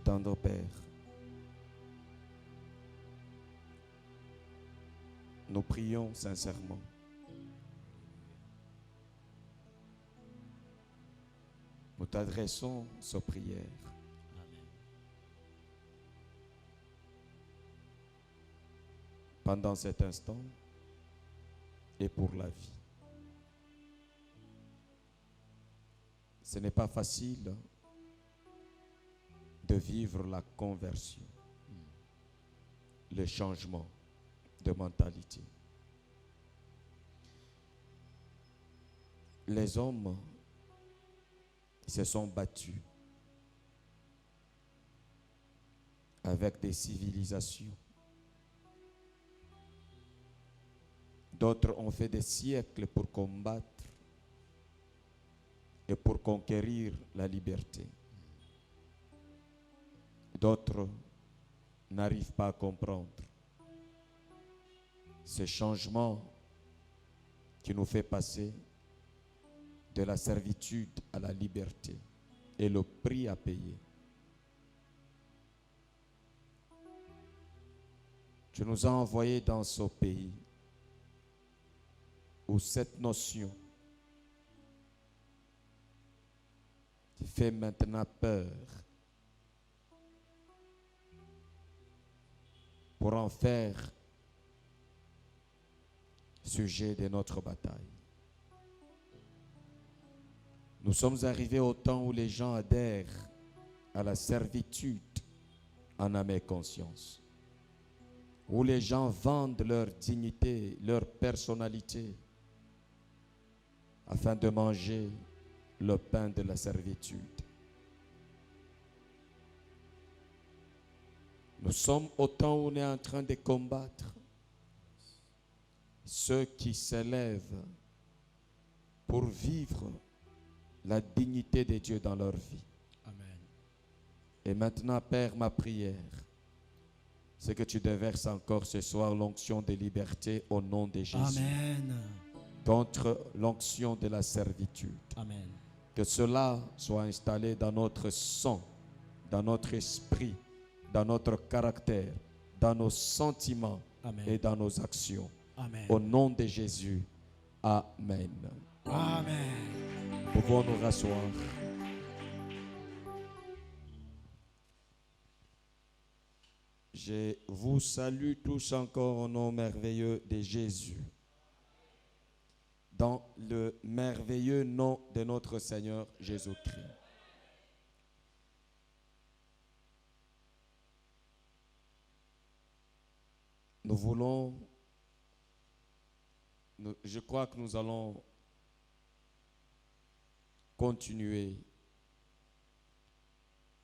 Tendre Père, nous prions sincèrement. Nous t'adressons ces prières. Amen. Pendant cet instant et pour la vie. Ce n'est pas facile de vivre la conversion, le changement de mentalité. Les hommes se sont battus avec des civilisations. D'autres ont fait des siècles pour combattre et pour conquérir la liberté. D'autres n'arrivent pas à comprendre ce changement qui nous fait passer de la servitude à la liberté et le prix à payer. Tu nous as envoyés dans ce pays où cette notion fait maintenant peur pour en faire sujet de notre bataille. Nous sommes arrivés au temps où les gens adhèrent à la servitude en âme et conscience, où les gens vendent leur dignité, leur personnalité, afin de manger le pain de la servitude. Nous sommes au temps où on est en train de combattre ceux qui s'élèvent pour vivre la dignité de Dieu dans leur vie. Amen. Et maintenant, Père, ma prière, c'est que tu déverses encore ce soir l'onction de liberté au nom de Jésus. Amen. Contre l'onction de la servitude. Amen. Que cela soit installé dans notre sang, dans notre esprit, dans notre caractère, dans nos sentiments. Amen. Et dans nos actions. Amen. Au nom de Jésus. Amen. Amen. Pouvons nous rasseoir. Je vous salue tous encore au nom merveilleux de Jésus. Dans le merveilleux nom de notre Seigneur Jésus-Christ. Nous voulons, je crois que nous allons continuer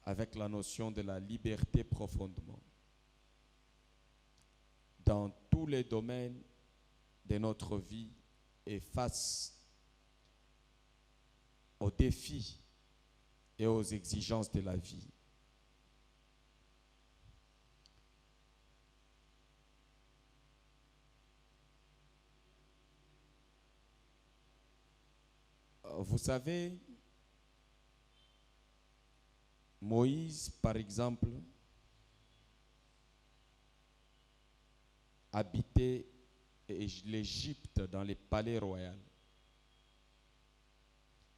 avec la notion de la liberté profondément dans tous les domaines de notre vie et face aux défis et aux exigences de la vie. Vous savez, Moïse, par exemple, habitait l'Égypte dans les palais royaux.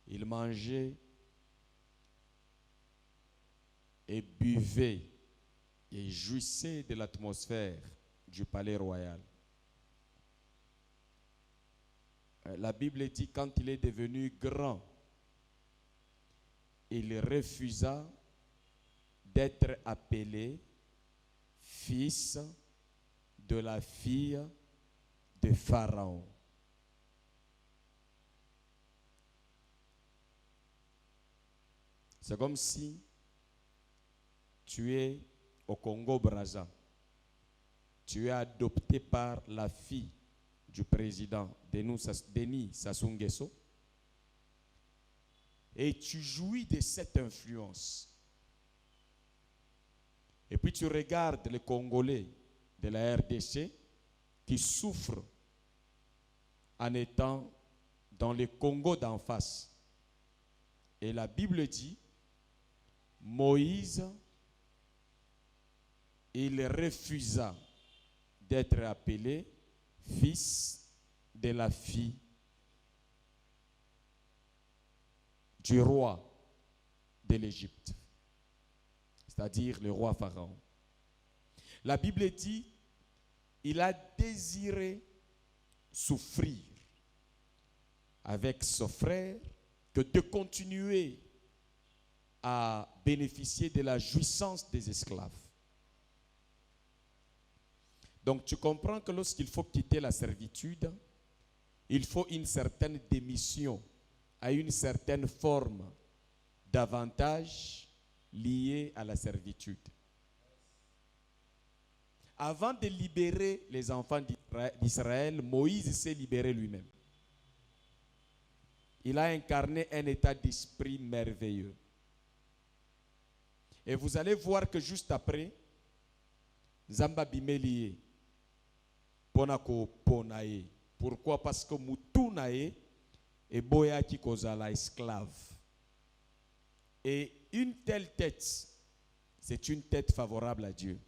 Il mangeait et buvait et jouissait de l'atmosphère du palais royal. La Bible dit quand il est devenu grand, il refusa d'être appelé fils de la fille de Pharaon. C'est comme si tu es au Congo-Brazza. Tu es adopté par la fille du président Denis Sassou Nguesso et tu jouis de cette influence. Et puis tu regardes les Congolais de la RDC qui souffrent en étant dans le Congo d'en face. Et la Bible dit, Moïse, il refusa d'être appelé fils de la fille du roi de l'Égypte, c'est-à-dire le roi Pharaon. La Bible dit, il a désiré souffrir avec son frère que de continuer à bénéficier de la jouissance des esclaves. Donc tu comprends que lorsqu'il faut quitter la servitude, il faut une certaine démission à une certaine forme d'avantage lié à la servitude. Avant de libérer les enfants d'Israël, Moïse s'est libéré lui-même. Il a incarné un état d'esprit merveilleux. Et vous allez voir que juste après, Zamba Bimelié, Ponako Ponae. Pourquoi? Parce que Moutunae et Boya qui kozala esclave. Et une telle tête, c'est une tête favorable à Dieu.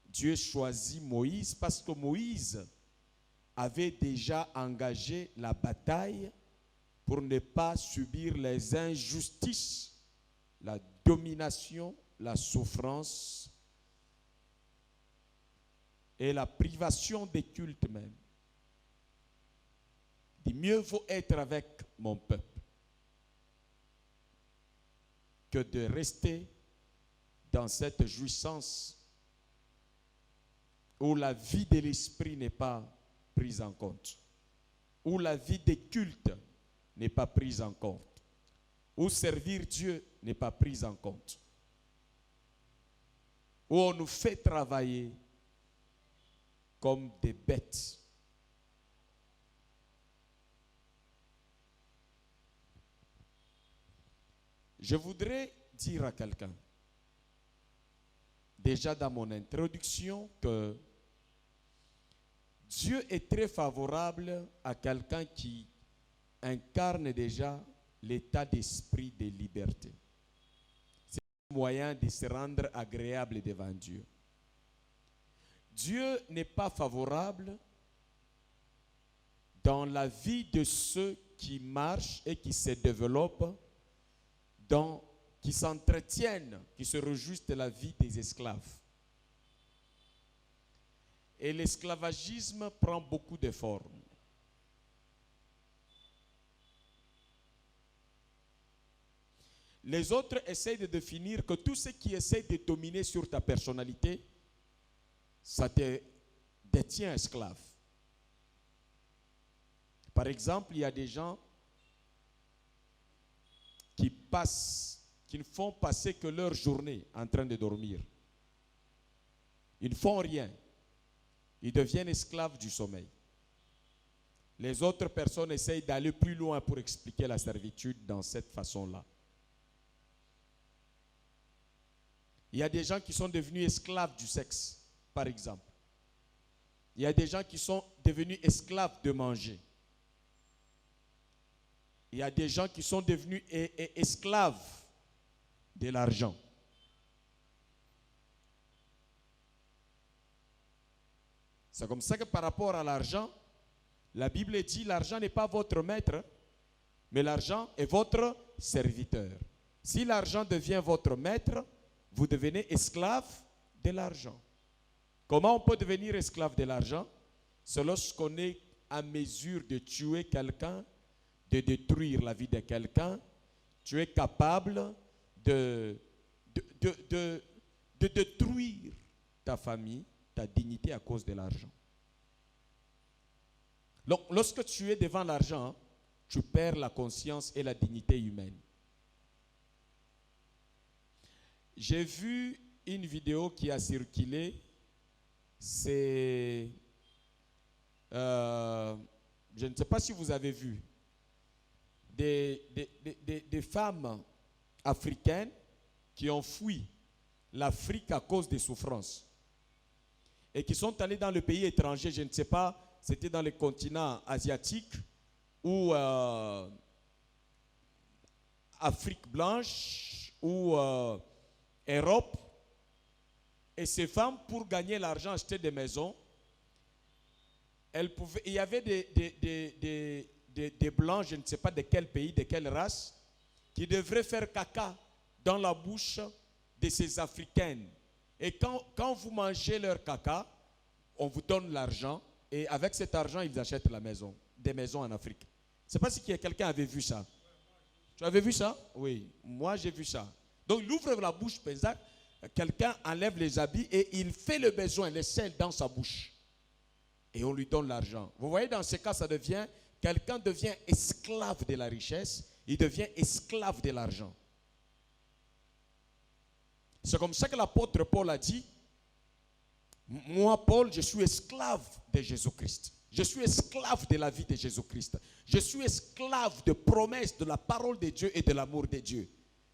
Dieu choisit Moïse parce que Moïse avait déjà engagé la bataille pour ne pas subir les injustices, la domination, la souffrance et la privation des cultes même. Il dit, mieux vaut être avec mon peuple que de rester dans cette jouissance où la vie de l'esprit n'est pas prise en compte, où la vie des cultes n'est pas prise en compte, où servir Dieu n'est pas prise en compte, où on nous fait travailler comme des bêtes. Je voudrais dire à quelqu'un, déjà dans mon introduction, que Dieu est très favorable à quelqu'un qui incarne déjà l'état d'esprit de liberté. C'est un moyen de se rendre agréable devant Dieu. Dieu n'est pas favorable dans la vie de ceux qui marchent et qui se développent, qui s'entretiennent, qui se réjouissent de la vie des esclaves. Et l'esclavagisme prend beaucoup de formes. Les autres essayent de définir que tout ce qui essaie de dominer sur ta personnalité, ça te détient esclave. Par exemple, il y a des gens qui ne font passer que leur journée en train de dormir. Ils ne font rien. Ils deviennent esclaves du sommeil. Les autres personnes essayent d'aller plus loin pour expliquer la servitude dans cette façon-là. Il y a des gens qui sont devenus esclaves du sexe, par exemple. Il y a des gens qui sont devenus esclaves de manger. Il y a des gens qui sont devenus esclaves de l'argent. C'est comme ça que par rapport à l'argent, la Bible dit l'argent n'est pas votre maître, mais l'argent est votre serviteur. Si l'argent devient votre maître, vous devenez esclave de l'argent. Comment on peut devenir esclave de l'argent? C'est lorsqu'on est à mesure de tuer quelqu'un, de détruire la vie de quelqu'un. Tu es capable de détruire ta famille, ta dignité à cause de l'argent. Donc, lorsque tu es devant l'argent, tu perds la conscience et la dignité humaine. J'ai vu une vidéo qui a circulé. C'est... je ne sais pas si vous avez vu. Des femmes africaines qui ont fui l'Afrique à cause des souffrances et qui sont allés dans le pays étranger, je ne sais pas, c'était dans le continent asiatique ou Afrique blanche ou Europe. Et ces femmes, pour gagner l'argent, achetaient des maisons. Il y avait des blancs, je ne sais pas de quel pays, de quelle race, qui devraient faire caca dans la bouche de ces Africaines. Et quand vous mangez leur caca, on vous donne l'argent. Et avec cet argent, ils achètent la maison, des maisons en Afrique. Je ne sais pas si quelqu'un avait vu ça. Tu avais vu ça? Oui, moi j'ai vu ça. Donc il ouvre la bouche, quelqu'un enlève les habits et il fait le besoin, les sels dans sa bouche. Et on lui donne l'argent. Vous voyez, dans ce cas, quelqu'un devient esclave de la richesse, il devient esclave de l'argent. C'est comme ça que l'apôtre Paul a dit, moi Paul, je suis esclave de Jésus-Christ. Je suis esclave de la vie de Jésus-Christ. Je suis esclave de promesses, de la parole de Dieu et de l'amour de Dieu.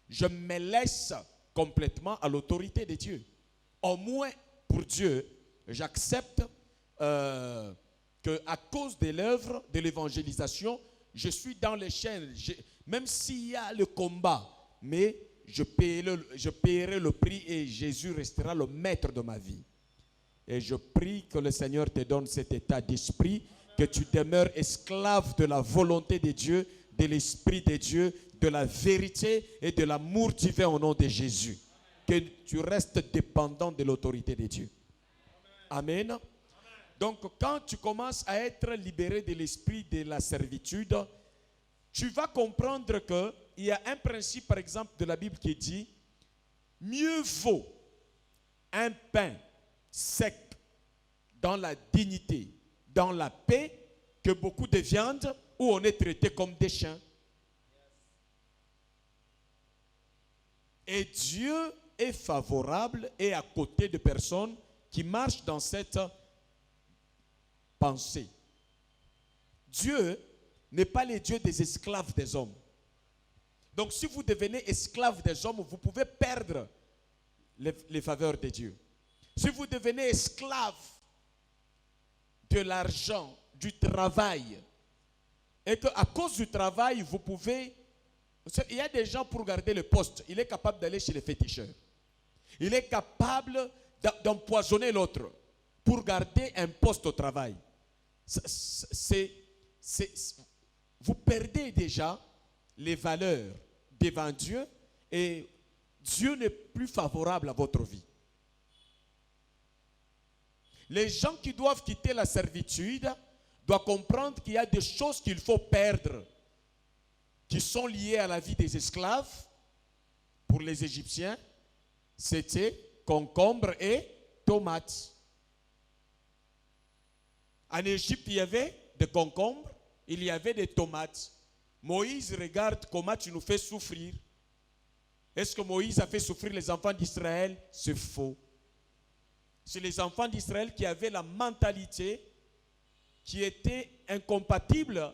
Je me laisse complètement à l'autorité de Dieu. Au moins, pour Dieu, j'accepte qu'à cause de l'œuvre de l'évangélisation, je suis dans les chaînes. Même s'il y a le combat, mais je paierai le prix et Jésus restera le maître de ma vie. Et je prie que le Seigneur te donne cet état d'esprit, que tu demeures esclave de la volonté de Dieu, de l'Esprit de Dieu, de la vérité et de l'amour divin au nom de Jésus. Que tu restes dépendant de l'autorité de Dieu. Amen. Donc quand tu commences à être libéré de l'esprit de la servitude, tu vas comprendre qu'il y a un principe, par exemple, de la Bible qui dit « Mieux vaut un pain sec dans la dignité, dans la paix, que beaucoup de viande où on est traité comme des chiens. » Et Dieu est favorable et à côté de personnes qui marchent dans cette pensée. Dieu n'est pas le Dieu des esclaves des hommes. Donc si vous devenez esclave des hommes, vous pouvez perdre les faveurs de Dieu. Si vous devenez esclave de l'argent, du travail, et qu'à cause du travail, vous pouvez... Il y a des gens pour garder le poste, il est capable d'aller chez les féticheurs. Il est capable d'empoisonner l'autre pour garder un poste au travail. Vous perdez déjà les valeurs devant Dieu et Dieu n'est plus favorable à votre vie. Les gens qui doivent quitter la servitude doivent comprendre qu'il y a des choses qu'il faut perdre qui sont liées à la vie des esclaves. Pour les Égyptiens, c'était concombre et tomates. En Égypte, il y avait des concombres, il y avait des tomates. Moïse regarde comment tu nous fais souffrir. Est-ce que Moïse a fait souffrir les enfants d'Israël? C'est faux. C'est les enfants d'Israël qui avaient la mentalité qui était incompatible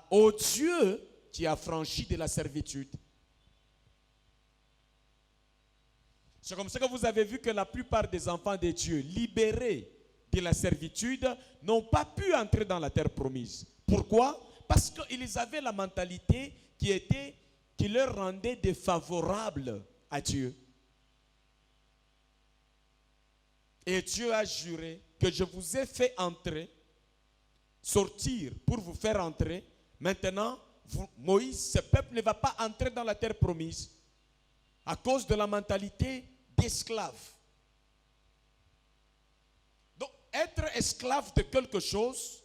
au Dieu qui a franchi de la servitude. C'est comme ça que vous avez vu que la plupart des enfants de Dieu libérés de la servitude n'ont pas pu entrer dans la terre promise. Pourquoi? Parce qu'ils avaient la mentalité qui leur rendait défavorables à Dieu. Et Dieu a juré que je vous ai fait entrer, sortir pour vous faire entrer. Maintenant, Moïse, ce peuple ne va pas entrer dans la terre promise à cause de la mentalité d'esclave. Donc, être esclave de quelque chose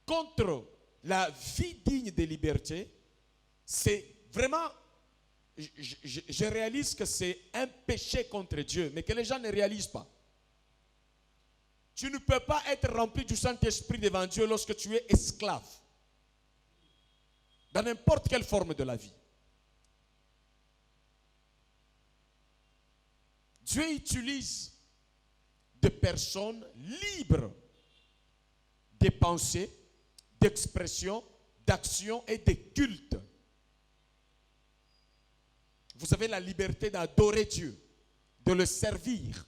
contre la vie digne de liberté, c'est vraiment, je réalise que c'est un péché contre Dieu, mais que les gens ne réalisent pas. Tu ne peux pas être rempli du Saint-Esprit devant Dieu lorsque tu es esclave. Dans n'importe quelle forme de la vie. Dieu utilise des personnes libres de pensée, d'expression, d'action et de culte. Vous avez la liberté d'adorer Dieu. de le servir.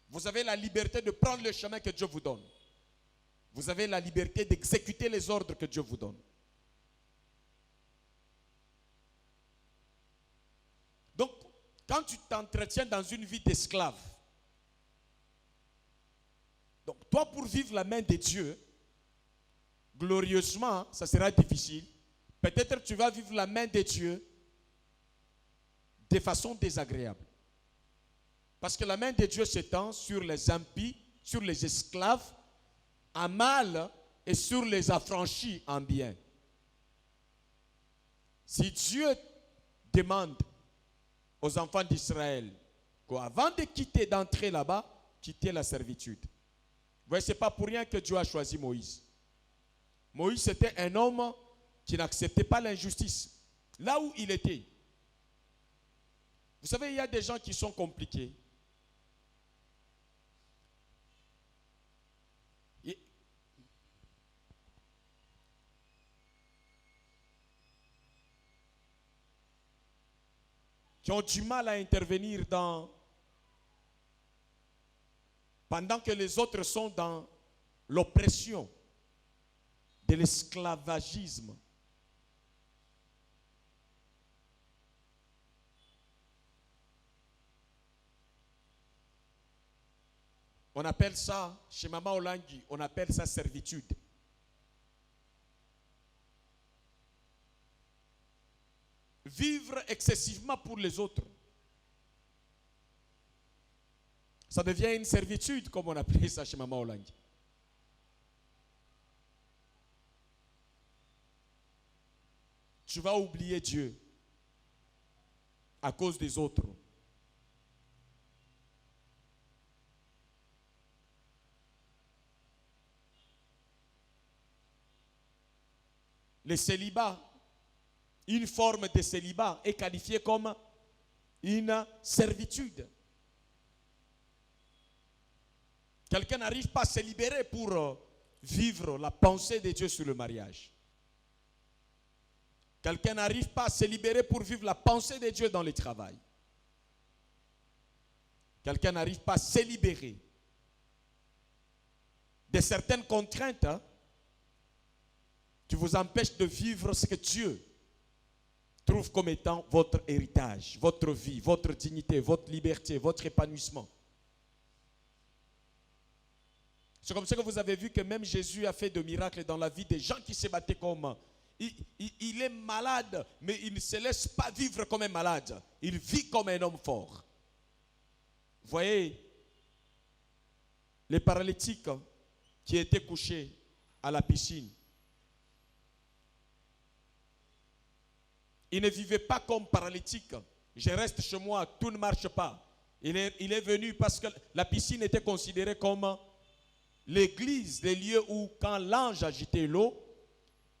Vous avez la liberté de prendre le chemin que Dieu vous donne. Vous avez la liberté d'exécuter les ordres que Dieu vous donne. Donc, quand tu t'entretiens dans une vie d'esclave, donc toi pour vivre la main de Dieu, glorieusement, ça sera difficile. Peut-être que tu vas vivre la main de Dieu de façon désagréable. Parce que la main de Dieu s'étend sur les impies, sur les esclaves, en mal et sur les affranchis en bien. Si Dieu demande aux enfants d'Israël qu'avant de quitter, d'entrer là-bas, quitter la servitude. Vous voyez, ce n'est pas pour rien que Dieu a choisi Moïse. Moïse, c'était un homme qui n'acceptait pas l'injustice. Là où il était. Vous savez, il y a des gens qui sont compliqués. Qui ont du mal à intervenir pendant que les autres sont dans l'oppression de l'esclavagisme. On appelle ça, chez Maman Olangi, on appelle ça servitude. Vivre excessivement pour les autres. Ça devient une servitude, comme on appelait ça chez Maman Olangi. Tu vas oublier Dieu à cause des autres. Le célibat, une forme de célibat est qualifiée comme une servitude. Quelqu'un n'arrive pas à se libérer pour vivre la pensée de Dieu sur le mariage. Quelqu'un n'arrive pas à se libérer pour vivre la pensée de Dieu dans le travail. Quelqu'un n'arrive pas à se libérer de certaines contraintes qui vous empêchent de vivre ce que Dieu trouve comme étant votre héritage, votre vie, votre dignité, votre liberté, votre épanouissement. C'est comme ça que vous avez vu que même Jésus a fait de miracles dans la vie des gens qui se battaient comme... Il est malade, mais il ne se laisse pas vivre comme un malade. Il vit comme un homme fort. Vous voyez, les paralytiques qui étaient couchés à la piscine, ils ne vivaient pas comme paralytiques. Je reste chez moi, tout ne marche pas. Il est venu parce que la piscine était considérée comme l'église, les lieux où quand l'ange agitait l'eau,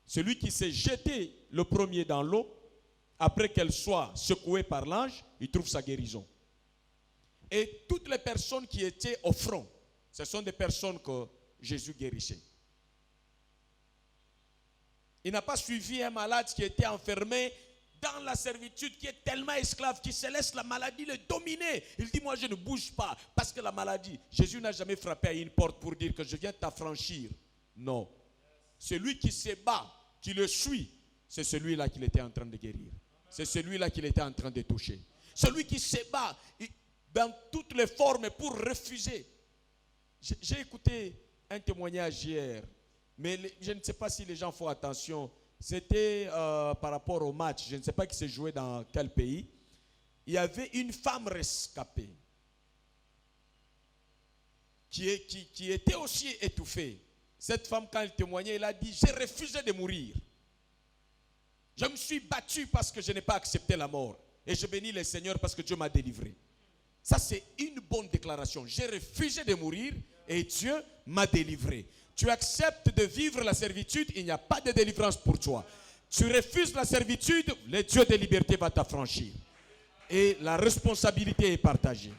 celui qui s'est jeté le premier dans l'eau, après qu'elle soit secouée par l'ange, il trouve sa guérison. Et toutes les personnes qui étaient au front, ce sont des personnes que Jésus guérissait. Il n'a pas suivi un malade qui était enfermé dans la servitude, qui est tellement esclave, qui se laisse la maladie le dominer. Il dit, moi je ne bouge pas, parce que la maladie, Jésus n'a jamais frappé à une porte pour dire que je viens t'affranchir. Non. Celui qui se bat, qui le suit, c'est celui-là qu'il était en train de guérir. C'est celui-là qu'il était en train de toucher. Celui qui se bat dans toutes les formes pour refuser. J'ai écouté un témoignage hier, mais je ne sais pas si les gens font attention. C'était par rapport au match, je ne sais pas qui s'est joué dans quel pays. Il y avait une femme rescapée qui était aussi étouffée. Cette femme, quand elle témoignait, elle a dit, j'ai refusé de mourir. Je me suis battu parce que je n'ai pas accepté la mort. Et je bénis le Seigneur parce que Dieu m'a délivré. Ça, c'est une bonne déclaration. J'ai refusé de mourir et Dieu m'a délivré. Tu acceptes de vivre la servitude, il n'y a pas de délivrance pour toi. Tu refuses la servitude, le Dieu de liberté va t'affranchir. Et la responsabilité est partagée.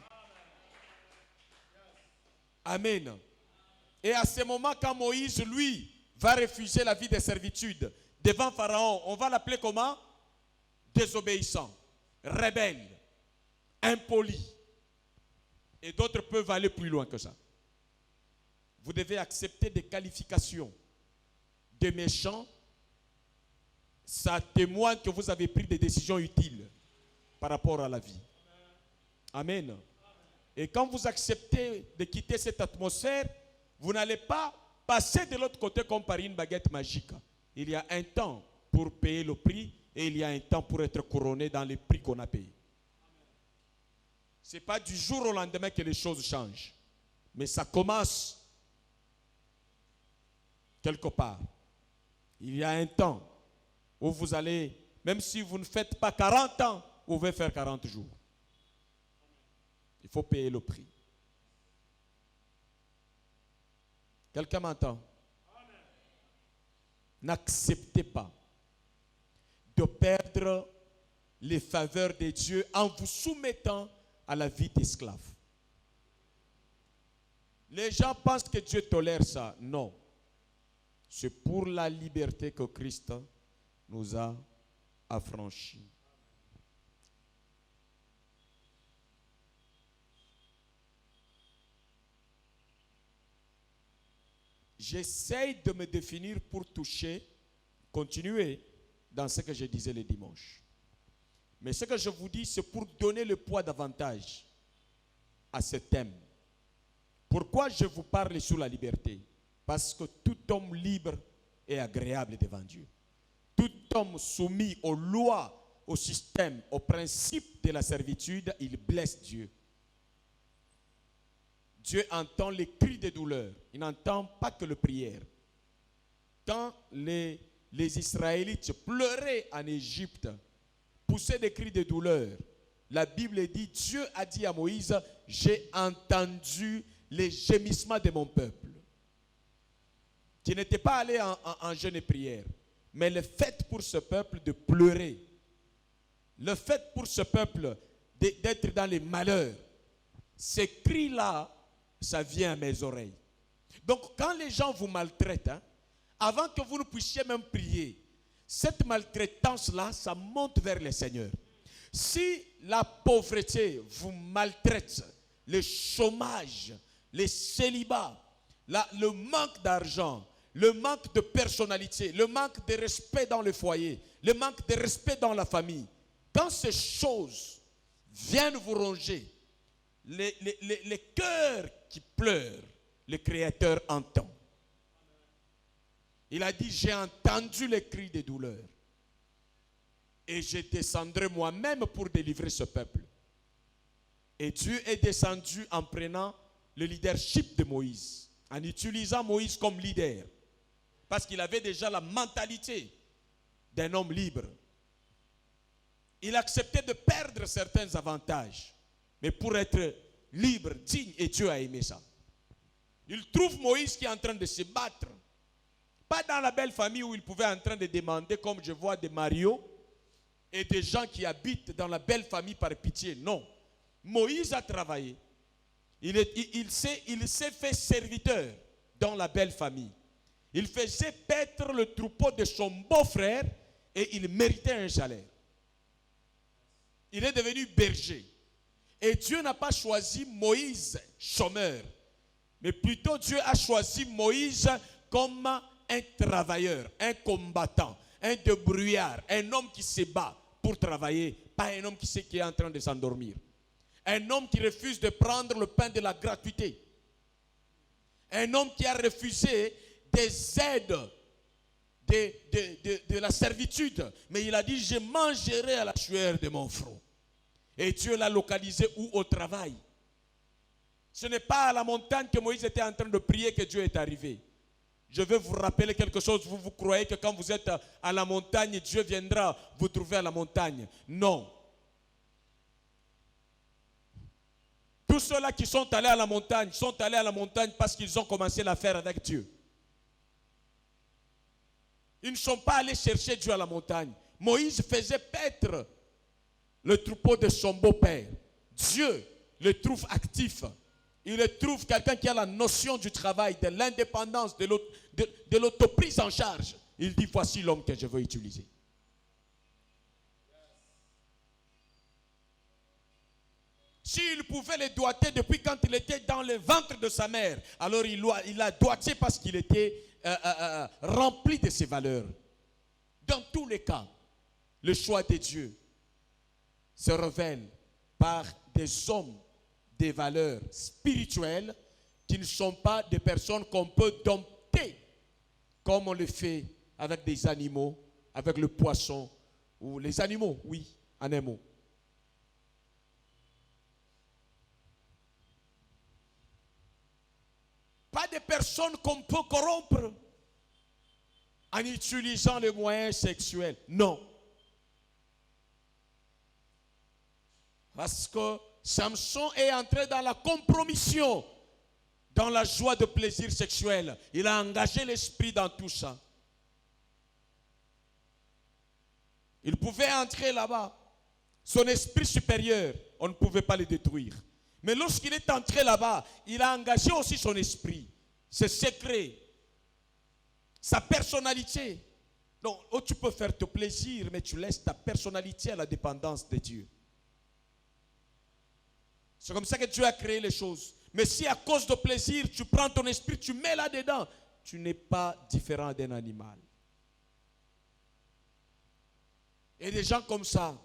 Amen. Et à ce moment, quand Moïse, lui, va refuser la vie de servitude devant Pharaon, on va l'appeler comment? Désobéissant, rebelle, impoli. Et d'autres peuvent aller plus loin que ça. Vous devez accepter des qualifications de méchants. Ça témoigne que vous avez pris des décisions utiles par rapport à la vie. Amen. Et quand vous acceptez de quitter cette atmosphère, vous n'allez pas passer de l'autre côté comme par une baguette magique. Il y a un temps pour payer le prix et il y a un temps pour être couronné dans les prix qu'on a payés. Ce n'est pas du jour au lendemain que les choses changent. Mais ça commence quelque part. Il y a un temps où vous allez, même si vous ne faites pas 40 ans, vous pouvez faire 40 jours. Il faut payer le prix. Quelqu'un m'entend? N'acceptez pas de perdre les faveurs de Dieu en vous soumettant à la vie d'esclave. Les gens pensent que Dieu tolère ça. Non. C'est pour la liberté que Christ nous a affranchis. J'essaye de me définir pour toucher, continuer dans ce que je disais le dimanche. Mais ce que je vous dis, c'est pour donner le poids davantage à ce thème. Pourquoi je vous parle sur la liberté? Parce que tout homme libre est agréable devant Dieu. Tout homme soumis aux lois, au système, aux principes de la servitude, il blesse Dieu. Dieu entend les cris de douleur. Il n'entend pas que les prières. Quand les Israélites pleuraient en Égypte, poussaient des cris de douleur, la Bible dit, Dieu a dit à Moïse, j'ai entendu les gémissements de mon peuple. Tu n'étais pas allé en jeûne et prière, mais le fait pour ce peuple de pleurer, le fait pour ce peuple d'être dans les malheurs, ces cris-là, ça vient à mes oreilles. Donc, quand les gens vous maltraitent, avant que vous ne puissiez même prier, cette maltraitance-là, ça monte vers le Seigneur. Si la pauvreté vous maltraite, le chômage, les célibats, le manque d'argent, le manque de personnalité, le manque de respect dans le foyer, le manque de respect dans la famille, quand ces choses viennent vous ronger, les cœurs qui pleurent, le Créateur entend. Il a dit, j'ai entendu les cris de douleur et je descendrai moi-même pour délivrer ce peuple. Et Dieu est descendu en prenant le leadership de Moïse, en utilisant Moïse comme leader, parce qu'il avait déjà la mentalité d'un homme libre. Il acceptait de perdre certains avantages, mais pour être libre, digne, et Dieu a aimé ça. Il trouve Moïse qui est en train de se battre. Pas dans la belle famille où il pouvait en train de demander, comme je vois des Mario, et des gens qui habitent dans la belle famille par pitié. Non. Moïse a travaillé. Il s'est fait serviteur dans la belle famille. Il faisait paître le troupeau de son beau-frère et il méritait un salaire. Il est devenu berger. Et Dieu n'a pas choisi Moïse chômeur, mais plutôt Dieu a choisi Moïse comme un travailleur, un combattant, un débrouillard, un homme qui se bat pour travailler, pas un homme qui est en train de s'endormir. Un homme qui refuse de prendre le pain de la gratuité. Un homme qui a refusé des aides de la servitude. Mais il a dit, je mangerai à la sueur de mon front. Et Dieu l'a localisé où? Au travail. Ce n'est pas à la montagne que Moïse était en train de prier que Dieu est arrivé. Je vais vous rappeler quelque chose. Vous croyez que quand vous êtes à la montagne, Dieu viendra vous trouver à la montagne. Non. Tous ceux-là qui sont allés à la montagne parce qu'ils ont commencé l'affaire avec Dieu. Ils ne sont pas allés chercher Dieu à la montagne. Moïse faisait paître le troupeau de son beau-père. Dieu le trouve actif. Il le trouve quelqu'un qui a la notion du travail, de l'indépendance, de l'autoprise en charge. Il dit, voici l'homme que je veux utiliser. S'il pouvait les doigter depuis quand il était dans le ventre de sa mère, alors il a doigté parce qu'il était rempli de ses valeurs. Dans tous les cas, le choix de Dieu se révèle par des hommes, des valeurs spirituelles qui ne sont pas des personnes qu'on peut dompter comme on le fait avec des animaux, avec le poisson ou les animaux, oui, en un mot. Pas des personnes qu'on peut corrompre en utilisant les moyens sexuels. Non. Parce que Samson est entré dans la compromission, dans la joie de plaisir sexuel. Il a engagé l'esprit dans tout ça. Il pouvait entrer là-bas. Son esprit supérieur, on ne pouvait pas le détruire. Mais lorsqu'il est entré là-bas, il a engagé aussi son esprit, ses secrets, sa personnalité. Donc, tu peux faire te plaisir, mais tu laisses ta personnalité à la dépendance de Dieu. C'est comme ça que Dieu a créé les choses. Mais si à cause de plaisir, tu prends ton esprit, tu mets là-dedans, tu n'es pas différent d'un animal. Et des gens comme ça,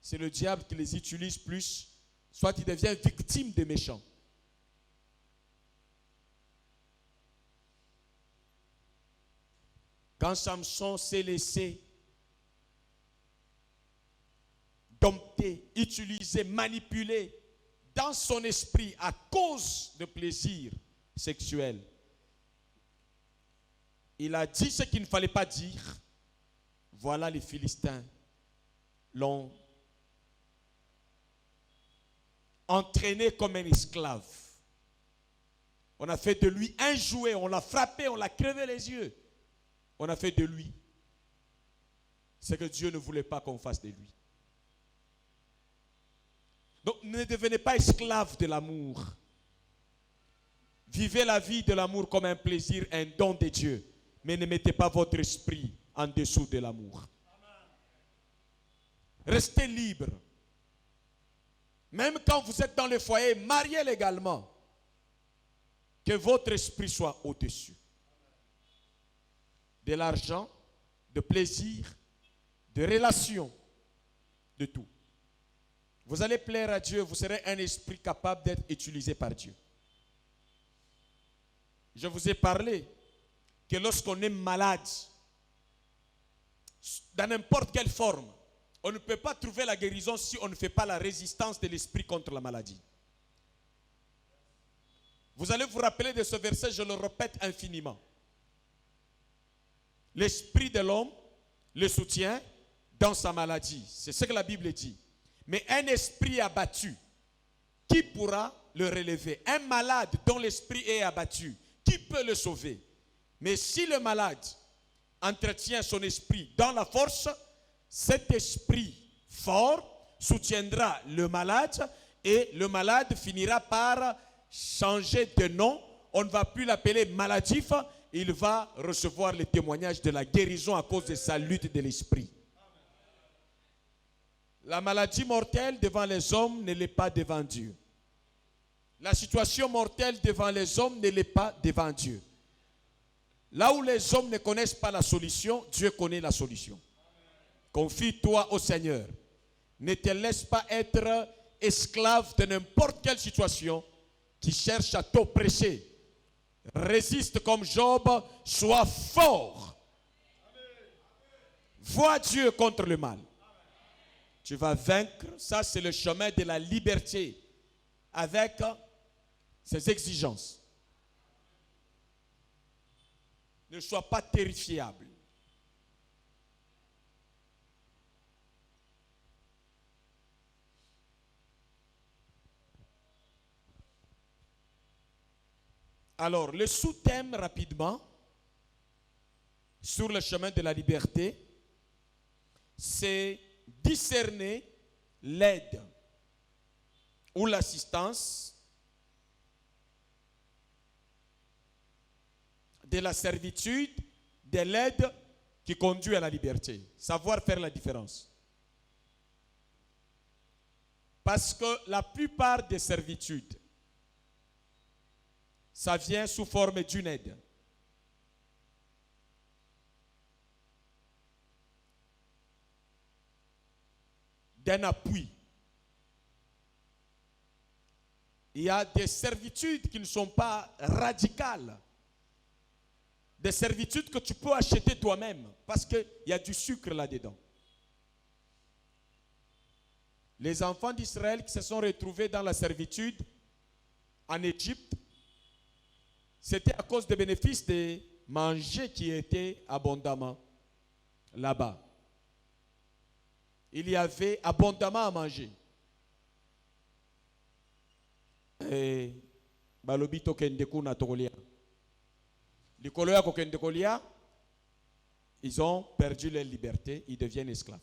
c'est le diable qui les utilise plus, soit il devient victime des méchants. Quand Samson s'est laissé dompter, utiliser, manipuler dans son esprit à cause de plaisir sexuel, il a dit ce qu'il ne fallait pas dire. Voilà, les Philistins l'ont entraîné comme un esclave. On a fait de lui un jouet, on l'a frappé, on l'a crevé les yeux. On a fait de lui ce que Dieu ne voulait pas qu'on fasse de lui. Donc ne devenez pas esclave de l'amour. Vivez la vie de l'amour comme un plaisir, un don de Dieu. Mais ne mettez pas votre esprit en dessous de l'amour. Restez libre. Même quand vous êtes dans le foyer, mariez légalement. Que votre esprit soit au-dessus de l'argent, de plaisir, de relations, de tout. Vous allez plaire à Dieu, vous serez un esprit capable d'être utilisé par Dieu. Je vous ai parlé que lorsqu'on est malade, dans n'importe quelle forme, on ne peut pas trouver la guérison si on ne fait pas la résistance de l'esprit contre la maladie. Vous allez vous rappeler de ce verset, je le répète infiniment. L'esprit de l'homme le soutient dans sa maladie. C'est ce que la Bible dit. Mais un esprit abattu, qui pourra le relever? Un malade dont l'esprit est abattu, qui peut le sauver? Mais si le malade entretient son esprit dans la force, cet esprit fort soutiendra le malade et le malade finira par changer de nom. On ne va plus l'appeler maladif, il va recevoir le témoignage de la guérison à cause de sa lutte de l'esprit. La maladie mortelle devant les hommes ne l'est pas devant Dieu. La situation mortelle devant les hommes ne l'est pas devant Dieu. Là où les hommes ne connaissent pas la solution, Dieu connaît la solution. Confie-toi au Seigneur. Ne te laisse pas être esclave de n'importe quelle situation qui cherche à t'oppresser. Résiste comme Job, sois fort. Vois Dieu contre le mal. Tu vas vaincre, ça c'est le chemin de la liberté avec ses exigences. Ne sois pas terrifiable. Alors, le sous-thème rapidement sur le chemin de la liberté, c'est discerner l'aide ou l'assistance de la servitude, de l'aide qui conduit à la liberté. Savoir faire la différence. Parce que la plupart des servitudes, ça vient sous forme d'une aide. D'un appui. Il y a des servitudes qui ne sont pas radicales. Des servitudes que tu peux acheter toi-même parce qu'il y a du sucre là-dedans. Les enfants d'Israël qui se sont retrouvés dans la servitude en Égypte, c'était à cause des bénéfices de manger qui étaient abondamment là-bas. Il y avait abondamment à manger. Et balobito kendeku na tokolia. Likoloya kokendekolia, ils ont perdu leur liberté, ils deviennent esclaves.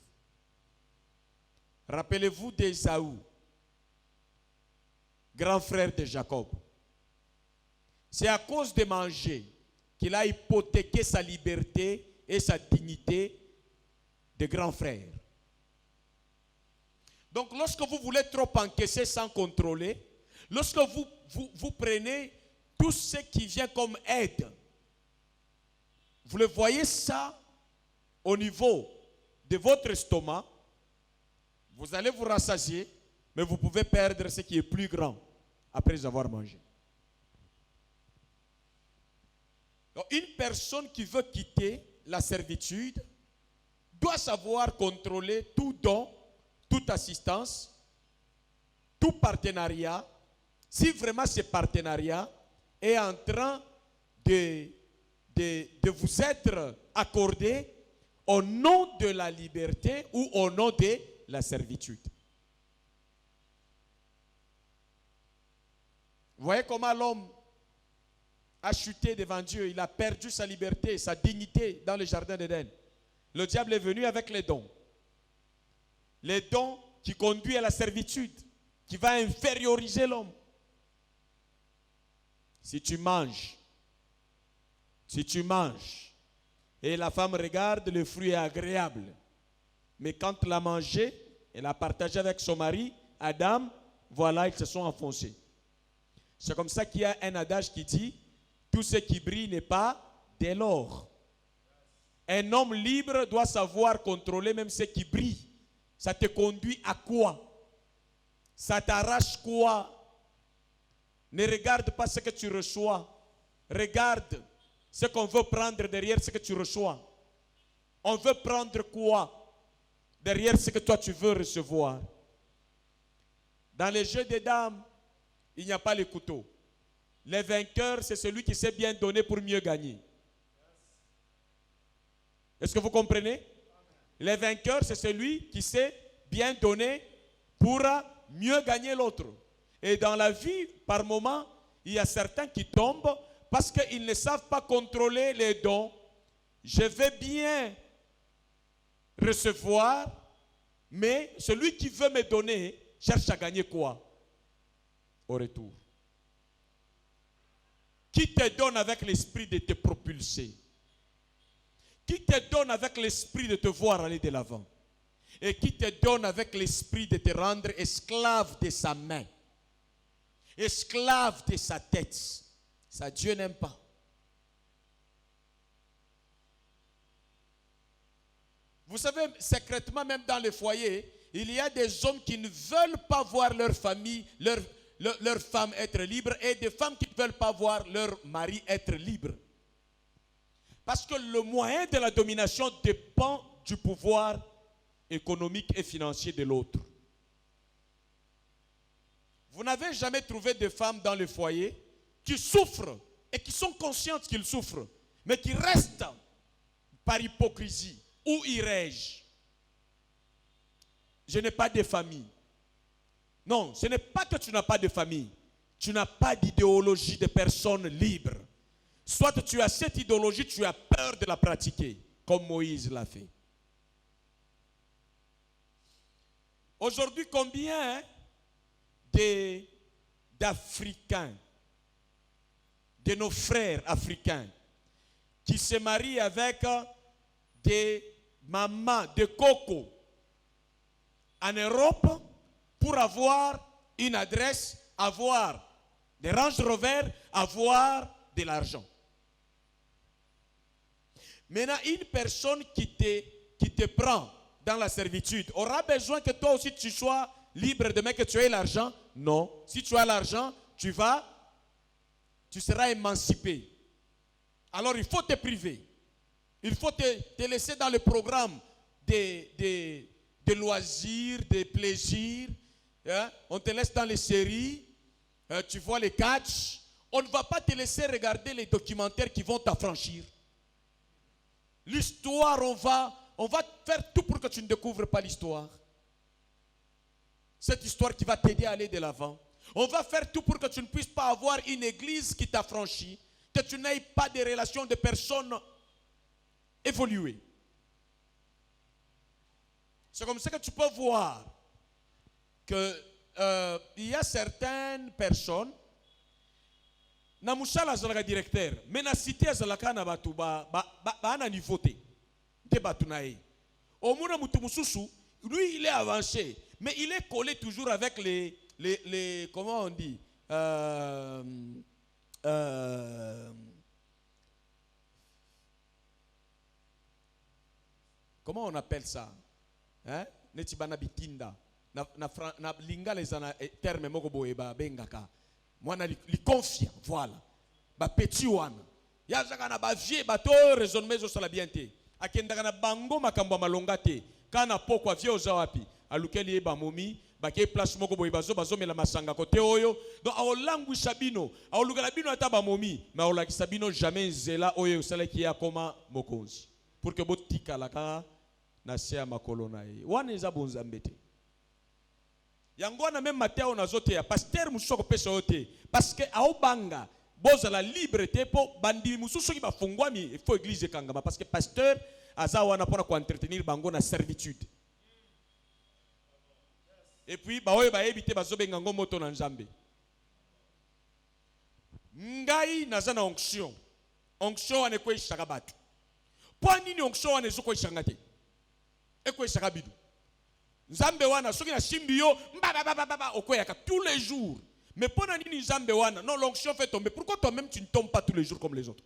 Rappelez-vous d'Ésaü, grand frère de Jacob. C'est à cause de manger qu'il a hypothéqué sa liberté et sa dignité de grand frère. Donc lorsque vous voulez trop encaisser sans contrôler, lorsque vous prenez tout ce qui vient comme aide, vous le voyez ça au niveau de votre estomac, vous allez vous rassasier, mais vous pouvez perdre ce qui est plus grand après avoir mangé. Donc, une personne qui veut quitter la servitude doit savoir contrôler tout don, toute assistance, tout partenariat, si vraiment ce partenariat est en train de vous être accordé au nom de la liberté ou au nom de la servitude. Vous voyez comment l'homme a chuté devant Dieu, il a perdu sa liberté, sa dignité dans le jardin d'Éden. Le diable est venu avec les dons. Les dons qui conduisent à la servitude, qui va inférioriser l'homme. Si tu manges, et la femme regarde, le fruit est agréable. Mais quand elle a mangé, elle a partagé avec son mari, Adam, voilà, ils se sont enfoncés. C'est comme ça qu'il y a un adage qui dit, tout ce qui brille n'est pas de l'or. Un homme libre doit savoir contrôler même ce qui brille. Ça te conduit à quoi? Ça t'arrache quoi? Ne regarde pas ce que tu reçois. Regarde ce qu'on veut prendre derrière ce que tu reçois. On veut prendre quoi derrière ce que toi tu veux recevoir? Dans les jeux des dames, il n'y a pas le couteau. Le vainqueur, c'est celui qui sait bien donner pour mieux gagner. Est-ce que vous comprenez? Le vainqueur, c'est celui qui sait bien donner pour mieux gagner l'autre. Et dans la vie, par moment, il y a certains qui tombent parce qu'ils ne savent pas contrôler les dons. Je vais bien recevoir, mais celui qui veut me donner cherche à gagner quoi au retour? Qui te donne avec l'esprit de te propulser? Qui te donne avec l'esprit de te voir aller de l'avant? Et qui te donne avec l'esprit de te rendre esclave de sa main? Esclave de sa tête? Ça, Dieu n'aime pas. Vous savez, secrètement, même dans les foyers, il y a des hommes qui ne veulent pas voir leur famille, leur femme être libre, et des femmes qui ne veulent pas voir leur mari être libre. Parce que le moyen de la domination dépend du pouvoir économique et financier de l'autre. Vous n'avez jamais trouvé de femmes dans le foyer qui souffrent et qui sont conscientes qu'ils souffrent, mais qui restent par hypocrisie. Où irais-je? Je n'ai pas de famille. Non, ce n'est pas que tu n'as pas de famille. Tu n'as pas d'idéologie de personne libre. Soit tu as cette idéologie, tu as peur de la pratiquer, comme Moïse l'a fait. Aujourd'hui, combien d'Africains, de nos frères africains, qui se marient avec des mamans de coco en Europe pour avoir une adresse, avoir des Range Rover, avoir de l'argent. Maintenant, une personne qui te prend dans la servitude aura besoin que toi aussi tu sois libre demain que tu aies l'argent? Non. Si tu as l'argent, tu seras émancipé. Alors il faut te priver. Il faut te laisser dans le programme des loisirs, des plaisirs. Hein? On te laisse dans les séries. Tu vois les catchs. On ne va pas te laisser regarder les documentaires qui vont t'affranchir. L'histoire, on va faire tout pour que tu ne découvres pas l'histoire. Cette histoire qui va t'aider à aller de l'avant. On va faire tout pour que tu ne puisses pas avoir une église qui t'affranchit, que tu n'aies pas de relations de personnes évoluées. C'est comme ça que tu peux voir que il y a certaines personnes na musala zalaka directeur mais na cité azalaka na batu ba na niveau te de batu na ye omuna mutu mususu lui il est avancé mais il est collé toujours avec les comment on dit comment on appelle ça, hein? Netibana bitinda na linga les ana terme moko boye ba bengaka mwana li confia, voilà ba petit wana ya zaka na ba vie bato raisonnement zo sala bien te akendaka na bango makambo malonga te kana poko vie oza wapi alukeli ba momi ba ke place moko boye bazo mela masanga kote oyo donc aolangu sabino aolukala bino ata ba momi mais aolakisa bino jamais zela oyo sala ki ya koma mokonzi pour que botika la ka na sia makolo na ye wana eza bonzambe te yango na même mateo na zote ya pasteur musoko pesa yote parce que aobanga boza la liberté po bandi mususu ki bafungwami il faut église kangama parce que pasteur aza wana pona ko entretenir bango na servitude et puis ba oyo ba ebité bazobenga ngo moto na nzambe ngai naza na onction wana ko ishaka batu po nini onction wana ezoko ishanga te eko ishaka bidu nzambe wana soki na simbi yo okoyaka tous les jours mais pendant nini nzambe wana non l'onction fait tomber pourquoi toi-même tu ne tombes pas tous les jours comme les autres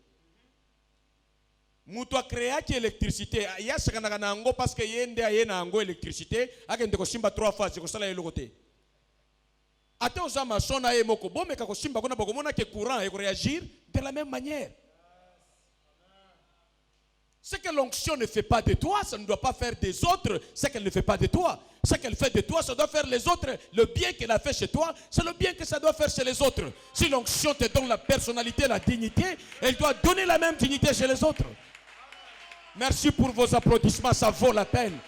mutu a créé qui électricité ya sakana na ngo parce que yende ayena ngo électricité akende ko simba 3 fois c'est ko sala yelo côté ate osama sona ye moko bomeka ko simba kona boko mona ke courant et réagir de la même manière. Ce que l'onction ne fait pas de toi, ça ne doit pas faire des autres ce qu'elle ne fait pas de toi. Ce qu'elle fait de toi, ça doit faire les autres. Le bien qu'elle a fait chez toi, c'est le bien que ça doit faire chez les autres. Si l'onction te donne la personnalité, la dignité, elle doit donner la même dignité chez les autres. Merci pour vos applaudissements, ça vaut la peine.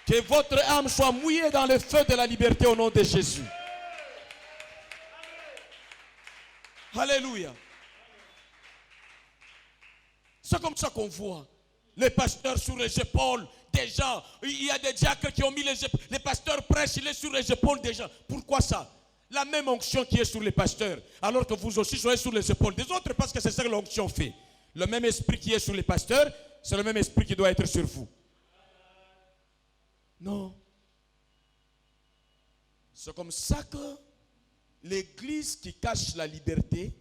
Que votre âme soit mouillée dans le feu de la liberté au nom de Jésus. Alléluia. C'est comme ça qu'on voit les pasteurs sur les épaules des gens. Il y a des diacres qui ont mis les pasteurs prêchent, il est sur les épaules des gens. Pourquoi ça? La même onction qui est sur les pasteurs, alors que vous aussi soyez sur les épaules des autres, parce que c'est ça que l'onction fait. Le même esprit qui est sur les pasteurs, c'est le même esprit qui doit être sur vous. Non. C'est comme ça que l'église qui cache la liberté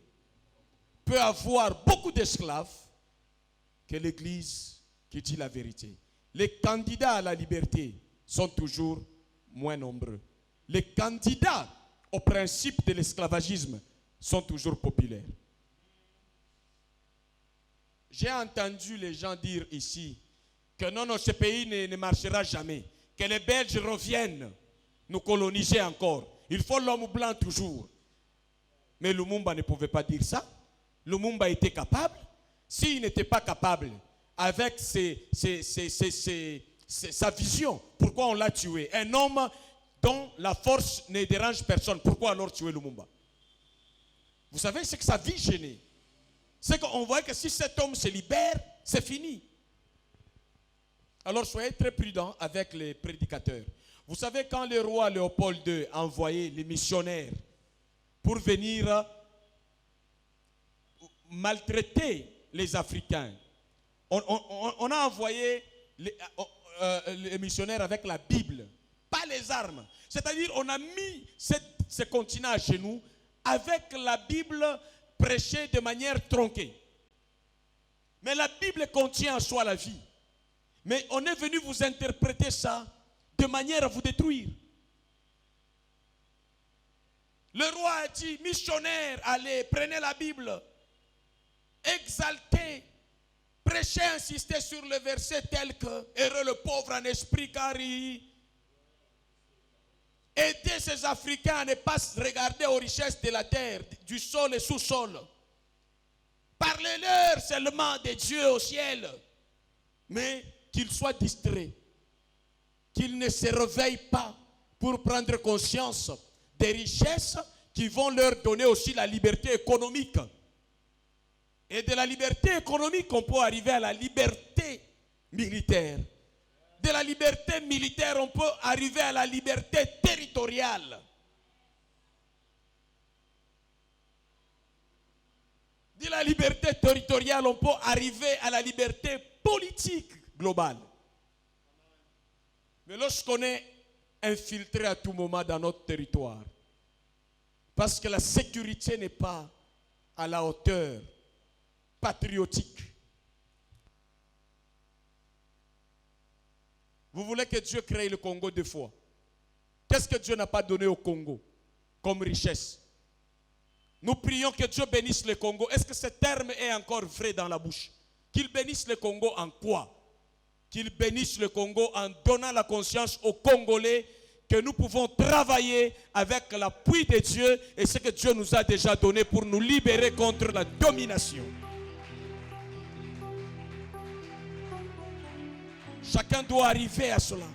peut avoir beaucoup d'esclaves que l'église qui dit la vérité. Les candidats à la liberté sont toujours moins nombreux. Les candidats au principe de l'esclavagisme sont toujours populaires. J'ai entendu les gens dire ici que non, ce pays ne marchera jamais. Que les Belges reviennent nous coloniser encore. Il faut l'homme blanc toujours. Mais Lumumba ne pouvait pas dire ça. Lumumba était capable. S'il n'était pas capable, avec sa vision, pourquoi on l'a tué? Un homme dont la force ne dérange personne, pourquoi alors tuer Lumumba? Vous savez ce que sa vie gênait. C'est qu'on voit que si cet homme se libère, c'est fini. Alors soyez très prudents avec les prédicateurs. Vous savez quand le roi Léopold II a envoyé les missionnaires pour venir maltraiter les Africains, on a envoyé les missionnaires avec la Bible pas les armes. C'est-à-dire, on a mis ce continent à genoux avec la Bible prêchée de manière tronquée. Mais la Bible contient en soi la vie. Mais on est venu vous interpréter ça de manière à vous détruire. Le roi a dit, missionnaire, allez, prenez la Bible, exaltez, prêchez, insistez sur le verset tel que, heureux le pauvre en esprit car il... Aidez ces Africains à ne pas regarder aux richesses de la terre, du sol et sous-sol. Parlez-leur seulement de Dieu au ciel, mais qu'ils soient distraits, qu'ils ne se réveillent pas pour prendre conscience des richesses qui vont leur donner aussi la liberté économique. Et de la liberté économique, on peut arriver à la liberté militaire. De la liberté militaire, on peut arriver à la liberté territoriale. De la liberté territoriale, on peut arriver à la liberté politique globale. Mais lorsqu'on est infiltré à tout moment dans notre territoire, parce que la sécurité n'est pas à la hauteur patriotique. Vous voulez que Dieu crée le Congo deux fois. Qu'est-ce que Dieu n'a pas donné au Congo comme richesse? Nous prions que Dieu bénisse le Congo. Est-ce que ce terme est encore vrai dans la bouche? Qu'il bénisse le Congo en quoi? Qu'il bénisse le Congo en donnant la conscience aux Congolais que nous pouvons travailler avec l'appui de Dieu et ce que Dieu nous a déjà donné pour nous libérer contre la domination. Chacun doit arriver à cela.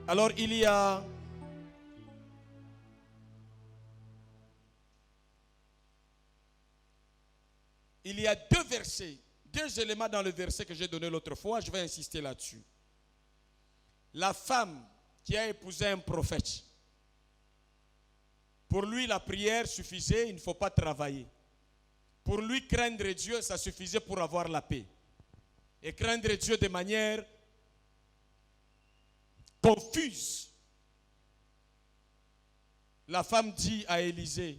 Alors il y a deux versets, deux éléments dans le verset que j'ai donné l'autre fois, je vais insister là-dessus. La femme qui a épousé un prophète, pour lui la prière suffisait, il ne faut pas travailler. Pour lui, craindre Dieu, ça suffisait pour avoir la paix. Et craindre Dieu de manière confuse. La femme dit à Élisée,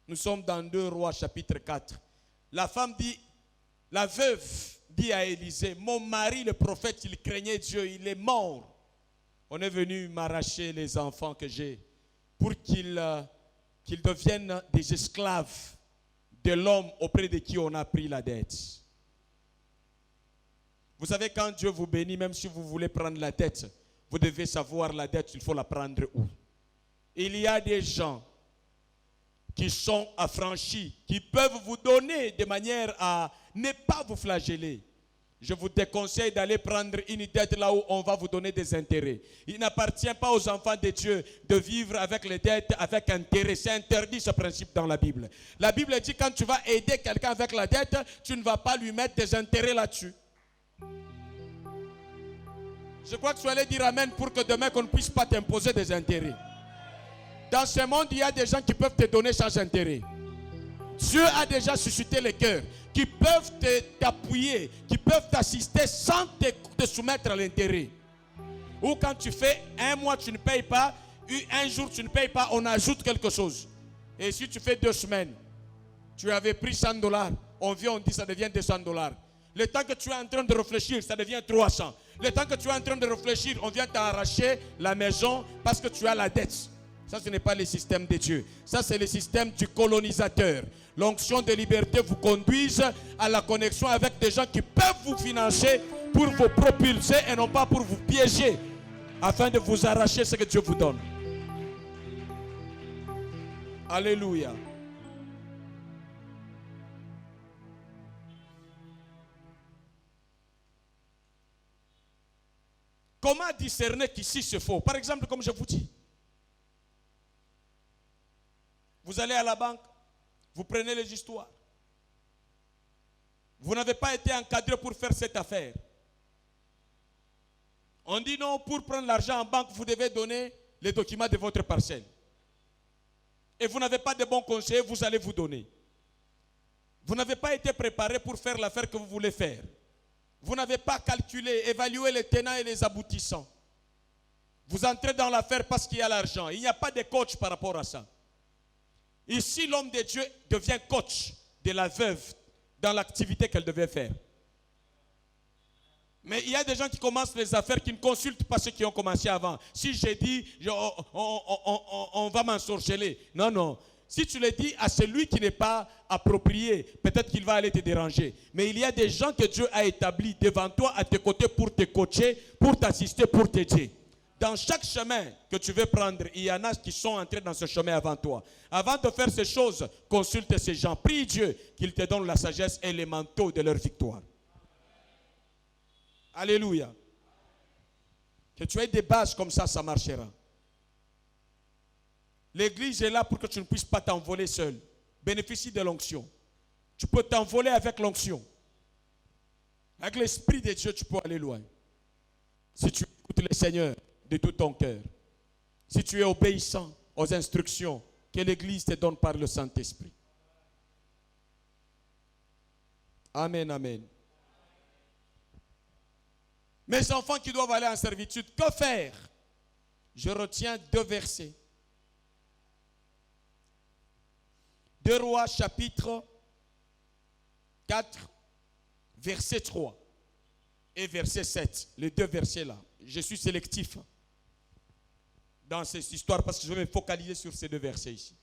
nous sommes dans 2 Rois chapitre 4. La femme dit, la veuve dit à Élisée, mon mari le prophète, il craignait Dieu, il est mort. On est venu m'arracher les enfants que j'ai pour qu'ils deviennent des esclaves de l'homme auprès de qui on a pris la dette. Vous savez, quand Dieu vous bénit, même si vous voulez prendre la dette, vous devez savoir la dette, il faut la prendre où. Il y a des gens qui sont affranchis, qui peuvent vous donner de manière à ne pas vous flageller. Je vous déconseille d'aller prendre une dette là où on va vous donner des intérêts. Il n'appartient pas aux enfants de Dieu de vivre avec les dettes avec intérêt. C'est interdit ce principe dans la Bible. La Bible dit quand tu vas aider quelqu'un avec la dette, tu ne vas pas lui mettre des intérêts là-dessus. Je crois que tu allais dire amen pour que demain qu'on ne puisse pas t'imposer des intérêts. Dans ce monde, il y a des gens qui peuvent te donner sans intérêt. Dieu a déjà suscité les cœurs qui peuvent t'appuyer, qui peuvent t'assister sans te soumettre à l'intérêt. Ou quand tu fais un mois, tu ne payes pas, un jour, tu ne payes pas, on ajoute quelque chose. Et si tu fais 2 semaines, tu avais pris $100, on vient, on dit ça devient $200. Le temps que tu es en train de réfléchir, ça devient 300. Le temps que tu es en train de réfléchir, on vient t'arracher la maison parce que tu as la dette. Ça, ce n'est pas le système de Dieu. Ça, c'est le système du colonisateur. L'onction de liberté vous conduise à la connexion avec des gens qui peuvent vous financer pour vous propulser et non pas pour vous piéger afin de vous arracher ce que Dieu vous donne. Alléluia. Comment discerner qu'ici c'est faux? Par exemple, comme je vous dis, vous allez à la banque, vous prenez les histoires. Vous n'avez pas été encadré pour faire cette affaire. On dit non, pour prendre l'argent en banque, vous devez donner les documents de votre parcelle. Et vous n'avez pas de bons conseillers, vous allez vous donner. Vous n'avez pas été préparé pour faire l'affaire que vous voulez faire. Vous n'avez pas calculé, évalué les tenants et les aboutissants. Vous entrez dans l'affaire parce qu'il y a l'argent. Il n'y a pas de coach par rapport à ça. Ici, l'homme de Dieu devient coach de la veuve dans l'activité qu'elle devait faire. Mais il y a des gens qui commencent les affaires qui ne consultent pas ceux qui ont commencé avant. Si j'ai dit, on va m'ensorceler. Non, non. Si tu le dis à celui qui n'est pas approprié, peut-être qu'il va aller te déranger. Mais il y a des gens que Dieu a établis devant toi, à tes côtés, pour te coacher, pour t'assister, pour t'aider. Dans chaque chemin que tu veux prendre, il y en a qui sont entrés dans ce chemin avant toi. Avant de faire ces choses, consulte ces gens. Prie Dieu qu'il te donne la sagesse et les manteaux de leur victoire. Alléluia. Que tu aies des bases comme ça marchera. L'église est là pour que tu ne puisses pas t'envoler seul. Bénéficie de l'onction. Tu peux t'envoler avec l'onction. Avec l'Esprit de Dieu, tu peux aller loin. Si tu écoutes le Seigneur de tout ton cœur. Si tu es obéissant aux instructions que l'Église te donne par le Saint-Esprit. Amen, amen. Mes enfants qui doivent aller en servitude, que faire? Je retiens 2 versets. 2 Rois chapitre 4, verset 3 et verset 7. Les 2 versets là. Je suis sélectif dans cette histoire parce que je vais me focaliser sur ces 2 versets ici.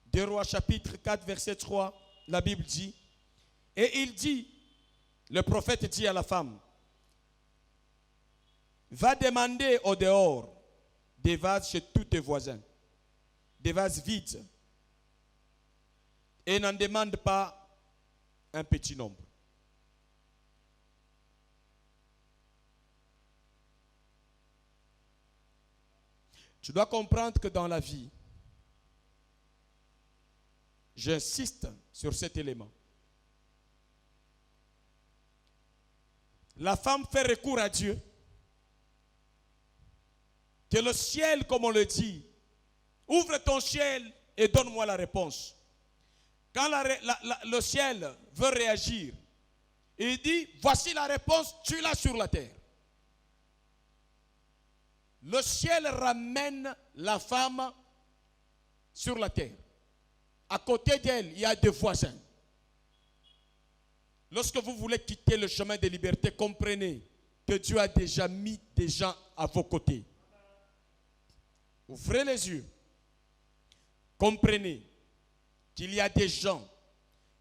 Deux Rois chapitre 4 verset 3, la Bible dit, et il dit, le prophète dit à la femme, va demander au dehors des vases chez tous tes voisins, des vases vides, et n'en demande pas un petit nombre. Tu dois comprendre que dans la vie, j'insiste sur cet élément. La femme fait recours à Dieu. Que le ciel, comme on le dit, ouvre ton ciel et donne-moi la réponse. Quand le ciel veut réagir, il dit, voici la réponse, tu l'as sur la terre. Le ciel ramène la femme sur la terre. À côté d'elle, il y a des voisins. Lorsque vous voulez quitter le chemin de liberté, comprenez que Dieu a déjà mis des gens à vos côtés. Ouvrez les yeux. Comprenez qu'il y a des gens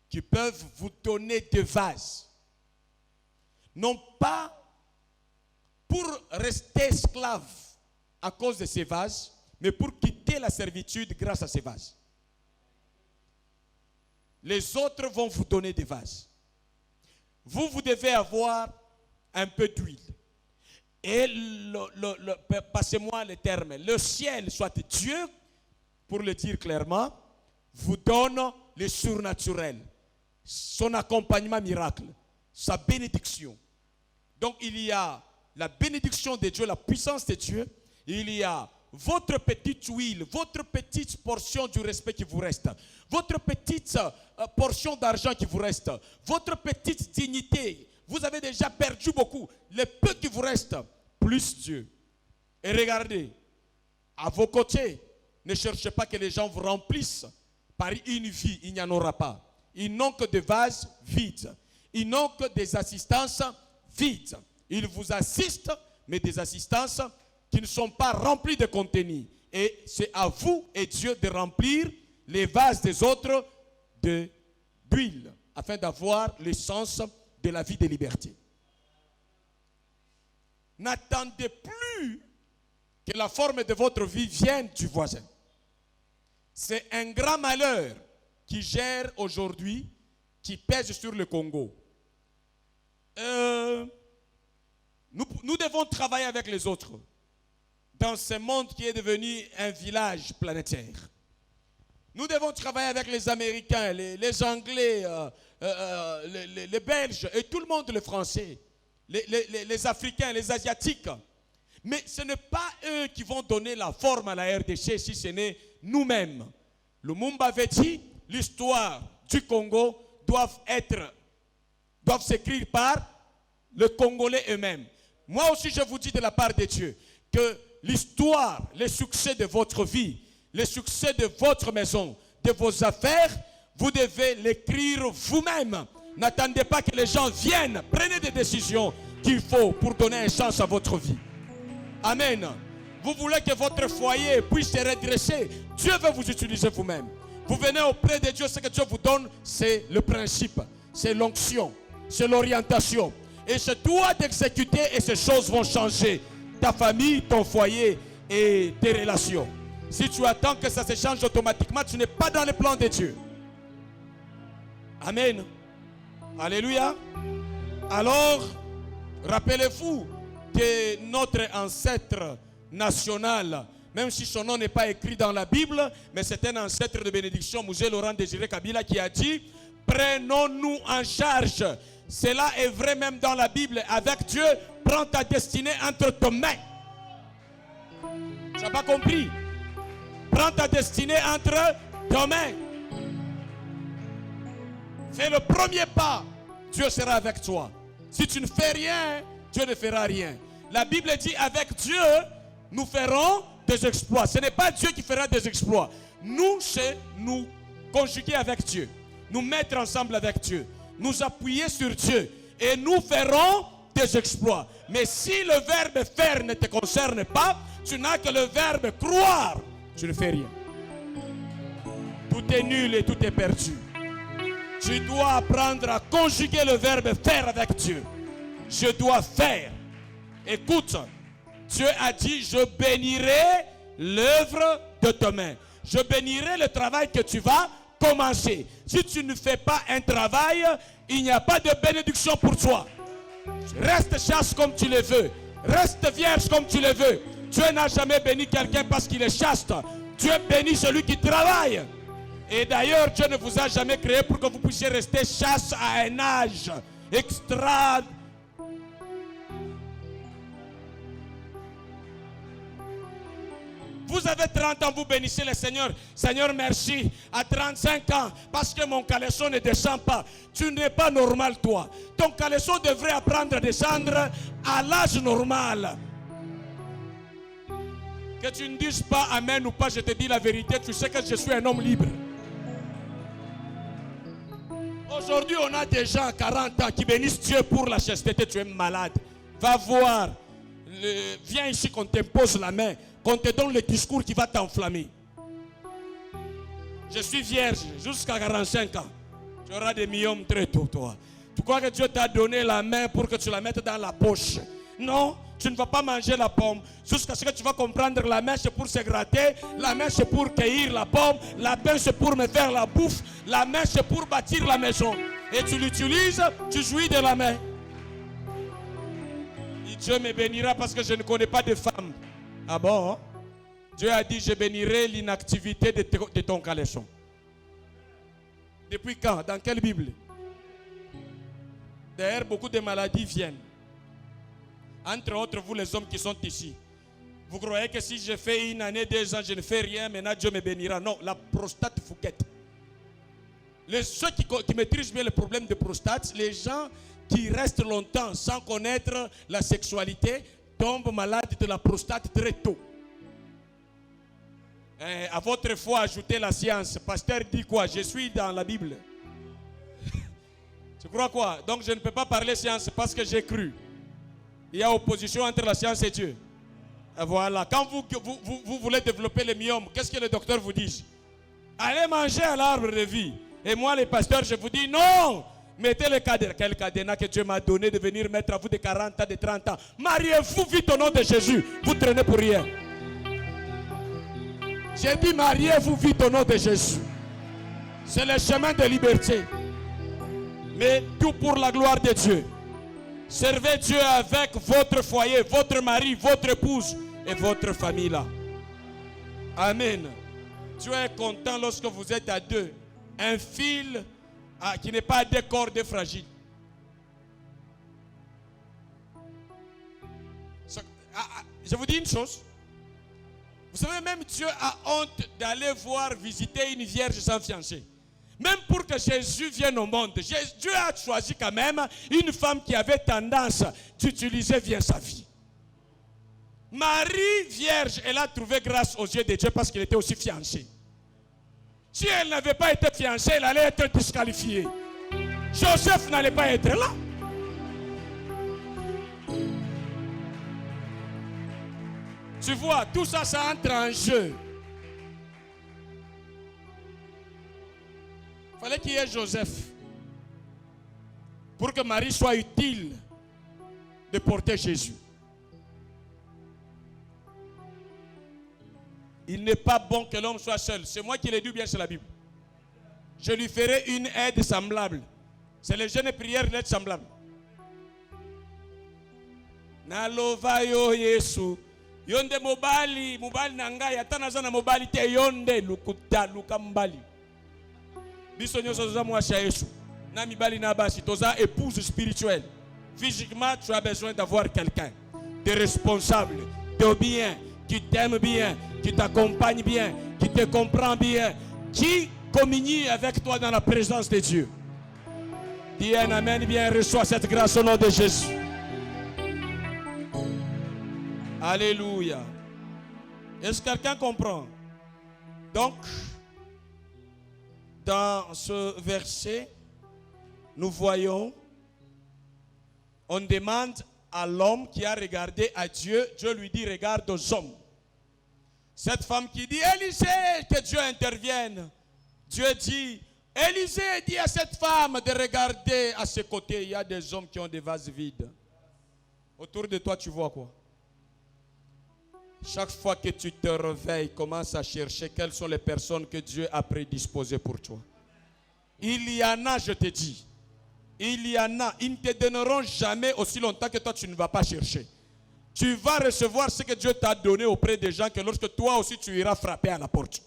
qui peuvent vous donner des vases. Non pas pour rester esclave à cause de ces vases, mais pour quitter la servitude grâce à ces vases. Les autres vont vous donner des vases. Vous devez avoir un peu d'huile. Et passez-moi les termes, le ciel, soit Dieu, pour le dire clairement, vous donne le surnaturel, son accompagnement miracle, sa bénédiction. Donc il y a la bénédiction de Dieu, la puissance de Dieu, il y a votre petite huile, votre petite portion du respect qui vous reste, votre petite portion d'argent qui vous reste, votre petite dignité. Vous avez déjà perdu beaucoup. Le peu qui vous reste, plus Dieu. Et regardez, à vos côtés, ne cherchez pas que les gens vous remplissent par une vie, il n'y en aura pas. Ils n'ont que des vases vides. Ils n'ont que des assistances vides. Ils vous assistent, mais des assistances qui ne sont pas remplies de contenu. Et c'est à vous et Dieu de remplir les vases des autres d'huile, afin d'avoir l'essence de la vie de liberté. N'attendez plus que la forme de votre vie vienne du voisin. C'est un grand malheur qui gère aujourd'hui, qui pèse sur le Congo. Nous devons travailler avec les autres dans ce monde qui est devenu un village planétaire. Nous devons travailler avec les Américains, les Anglais, les Belges et tout le monde, les Français, les Africains, les Asiatiques. Mais ce n'est pas eux qui vont donner la forme à la RDC si ce n'est nous-mêmes. Lumumba avait dit, l'histoire du Congo doivent s'écrire par les Congolais eux-mêmes. Moi aussi, je vous dis de la part de Dieu que l'histoire, les succès de votre vie, les succès de votre maison, de vos affaires, vous devez l'écrire vous-même. N'attendez pas que les gens viennent. Prenez des décisions qu'il faut pour donner une chance à votre vie. Amen. Vous voulez que votre foyer puisse se redresser. Dieu veut vous utiliser vous-même. Vous venez auprès de Dieu, ce que Dieu vous donne, c'est le principe, c'est l'onction, c'est l'orientation. Et c'est toi d'exécuter et ces choses vont changer. Ta famille, ton foyer et tes relations. Si tu attends que ça se change automatiquement, tu n'es pas dans le plan de Dieu. Amen. Alléluia. Alors, rappelez-vous que notre ancêtre national, même si son nom n'est pas écrit dans la Bible, mais c'est un ancêtre de bénédiction, Mouzé Laurent Désiré Kabila, qui a dit, prenons-nous en charge. Cela est vrai même dans la Bible. Avec Dieu, prends ta destinée entre tes mains. Tu n'as pas compris? Prends ta destinée entre tes mains. Fais le premier pas, Dieu sera avec toi. Si tu ne fais rien, Dieu ne fera rien. La Bible dit, avec Dieu, nous ferons des exploits. Ce n'est pas Dieu qui fera des exploits. Nous, c'est nous conjuguer avec Dieu. Nous mettre ensemble avec Dieu. Nous appuyer sur Dieu. Et nous ferons des exploits. Mais si le verbe faire ne te concerne pas, tu n'as que le verbe croire. Tu ne fais rien. Tout est nul et tout est perdu. Tu dois apprendre à conjuguer le verbe faire avec Dieu. Je dois faire. Écoute, Dieu a dit, je bénirai l'œuvre de tes mains. Je bénirai le travail que tu vas commencer. Si tu ne fais pas un travail, il n'y a pas de bénédiction pour toi. Reste chaste comme tu le veux. Reste vierge comme tu le veux. Dieu n'a jamais béni quelqu'un parce qu'il est chaste. Dieu bénit celui qui travaille. Et d'ailleurs, Dieu ne vous a jamais créé pour que vous puissiez rester chaste à un âge extra. Vous avez 30 ans, vous bénissez le Seigneur. Seigneur, merci. À 35 ans, parce que mon caleçon ne descend pas. Tu n'es pas normal, toi. Ton caleçon devrait apprendre à descendre à l'âge normal. Que tu ne dises pas amen ou pas, je te dis la vérité. Tu sais que je suis un homme libre. Aujourd'hui, on a des gens à 40 ans qui bénissent Dieu pour la chasteté. Tu es malade. Va voir. Viens ici qu'on t'impose la main. Qu'on te donne le discours qui va t'enflammer. Je suis vierge jusqu'à 45 ans. Tu auras des millions très tôt, toi. Tu crois que Dieu t'a donné la main pour que tu la mettes dans la poche? Non, tu ne vas pas manger la pomme. Jusqu'à ce que tu vas comprendre, la main c'est pour se gratter. La main c'est pour cueillir la pomme. La main c'est pour me faire la bouffe. La main c'est pour bâtir la maison. Et tu l'utilises, tu jouis de la main. Et Dieu me bénira parce que je ne connais pas de femme. Ah bon? Dieu a dit, je bénirai l'inactivité de ton caleçon. Depuis quand? Dans quelle Bible? D'ailleurs, beaucoup de maladies viennent. Entre autres, vous les hommes qui sont ici. Vous croyez que si je fais une année, 2 ans, je ne fais rien, maintenant Dieu me bénira? Non, la prostate fouquette. Ceux qui maîtrisent bien le problème de prostate, les gens qui restent longtemps sans connaître la sexualité, tombent malades de la prostate très tôt. À votre foi, ajoutez la science. Pasteur dit quoi? Je suis dans la Bible. Tu crois quoi? Donc je ne peux pas parler science parce que j'ai cru. Il y a opposition entre la science et Dieu. Et voilà. Quand vous voulez développer le myome, qu'est-ce que les docteurs vous disent? Allez manger à l'arbre de vie. Et moi, les pasteurs, je vous dis non! Mettez le cadenas. Quel cadenas que Dieu m'a donné de venir mettre à vous de 40 ans, de 30 ans. Mariez-vous vite au nom de Jésus. Vous traînez pour rien. J'ai dit mariez-vous vite au nom de Jésus. C'est le chemin de liberté. Mais tout pour la gloire de Dieu. Servez Dieu avec votre foyer, votre mari, votre épouse et votre famille là. Amen. Dieu est content lorsque vous êtes à deux. Un fil qui n'est pas à 2 cordes fragiles. Je vous dis une chose. Vous savez, même Dieu a honte d'aller voir visiter une vierge sans fiancé. Même pour que Jésus vienne au monde, Dieu a choisi quand même une femme qui avait tendance d'utiliser bien sa vie. Marie, vierge, elle a trouvé grâce aux yeux de Dieu parce qu'elle était aussi fiancée. Si elle n'avait pas été fiancée, elle allait être disqualifiée. Joseph n'allait pas être là. Tu vois, tout ça, ça entre en jeu. Il fallait qu'il y ait Joseph pour que Marie soit utile de porter Jésus. Il n'est pas bon que l'homme soit seul. C'est moi qui l'ai dit bien, c'est la Bible. Je lui ferai une aide semblable. C'est le jeûne et prière, l'aide semblable. Nalova yo Yesu. Yonde mobali nangai atana zana mobali te yonde lukuta lukambali. Biso nyoso za mwasha Yesu. Na mibali na basi toza épouse spirituelle. Physiquement, tu as besoin d'avoir quelqu'un de responsable, de bien, qui t'aime bien, qui t'accompagne bien, qui te comprend bien, qui communie avec toi dans la présence de Dieu. Dis un amen, bien, reçois cette grâce au nom de Jésus. Alléluia. Est-ce que quelqu'un comprend? Donc, dans ce verset, nous voyons, on demande à l'homme qui a regardé à Dieu, Dieu lui dit regarde aux hommes. Cette femme qui dit Élisée, que Dieu intervienne. Dieu dit, Élisée dit à cette femme de regarder à ses côtés, il y a des hommes qui ont des vases vides. Autour de toi, tu vois quoi? Chaque fois que tu te réveilles, commence à chercher quelles sont les personnes que Dieu a prédisposées pour toi. Il y en a, je te dis. Il y en a. Ils ne te donneront jamais aussi longtemps que toi tu ne vas pas chercher. Tu vas recevoir ce que Dieu t'a donné auprès des gens que lorsque toi aussi tu iras frapper à la porte.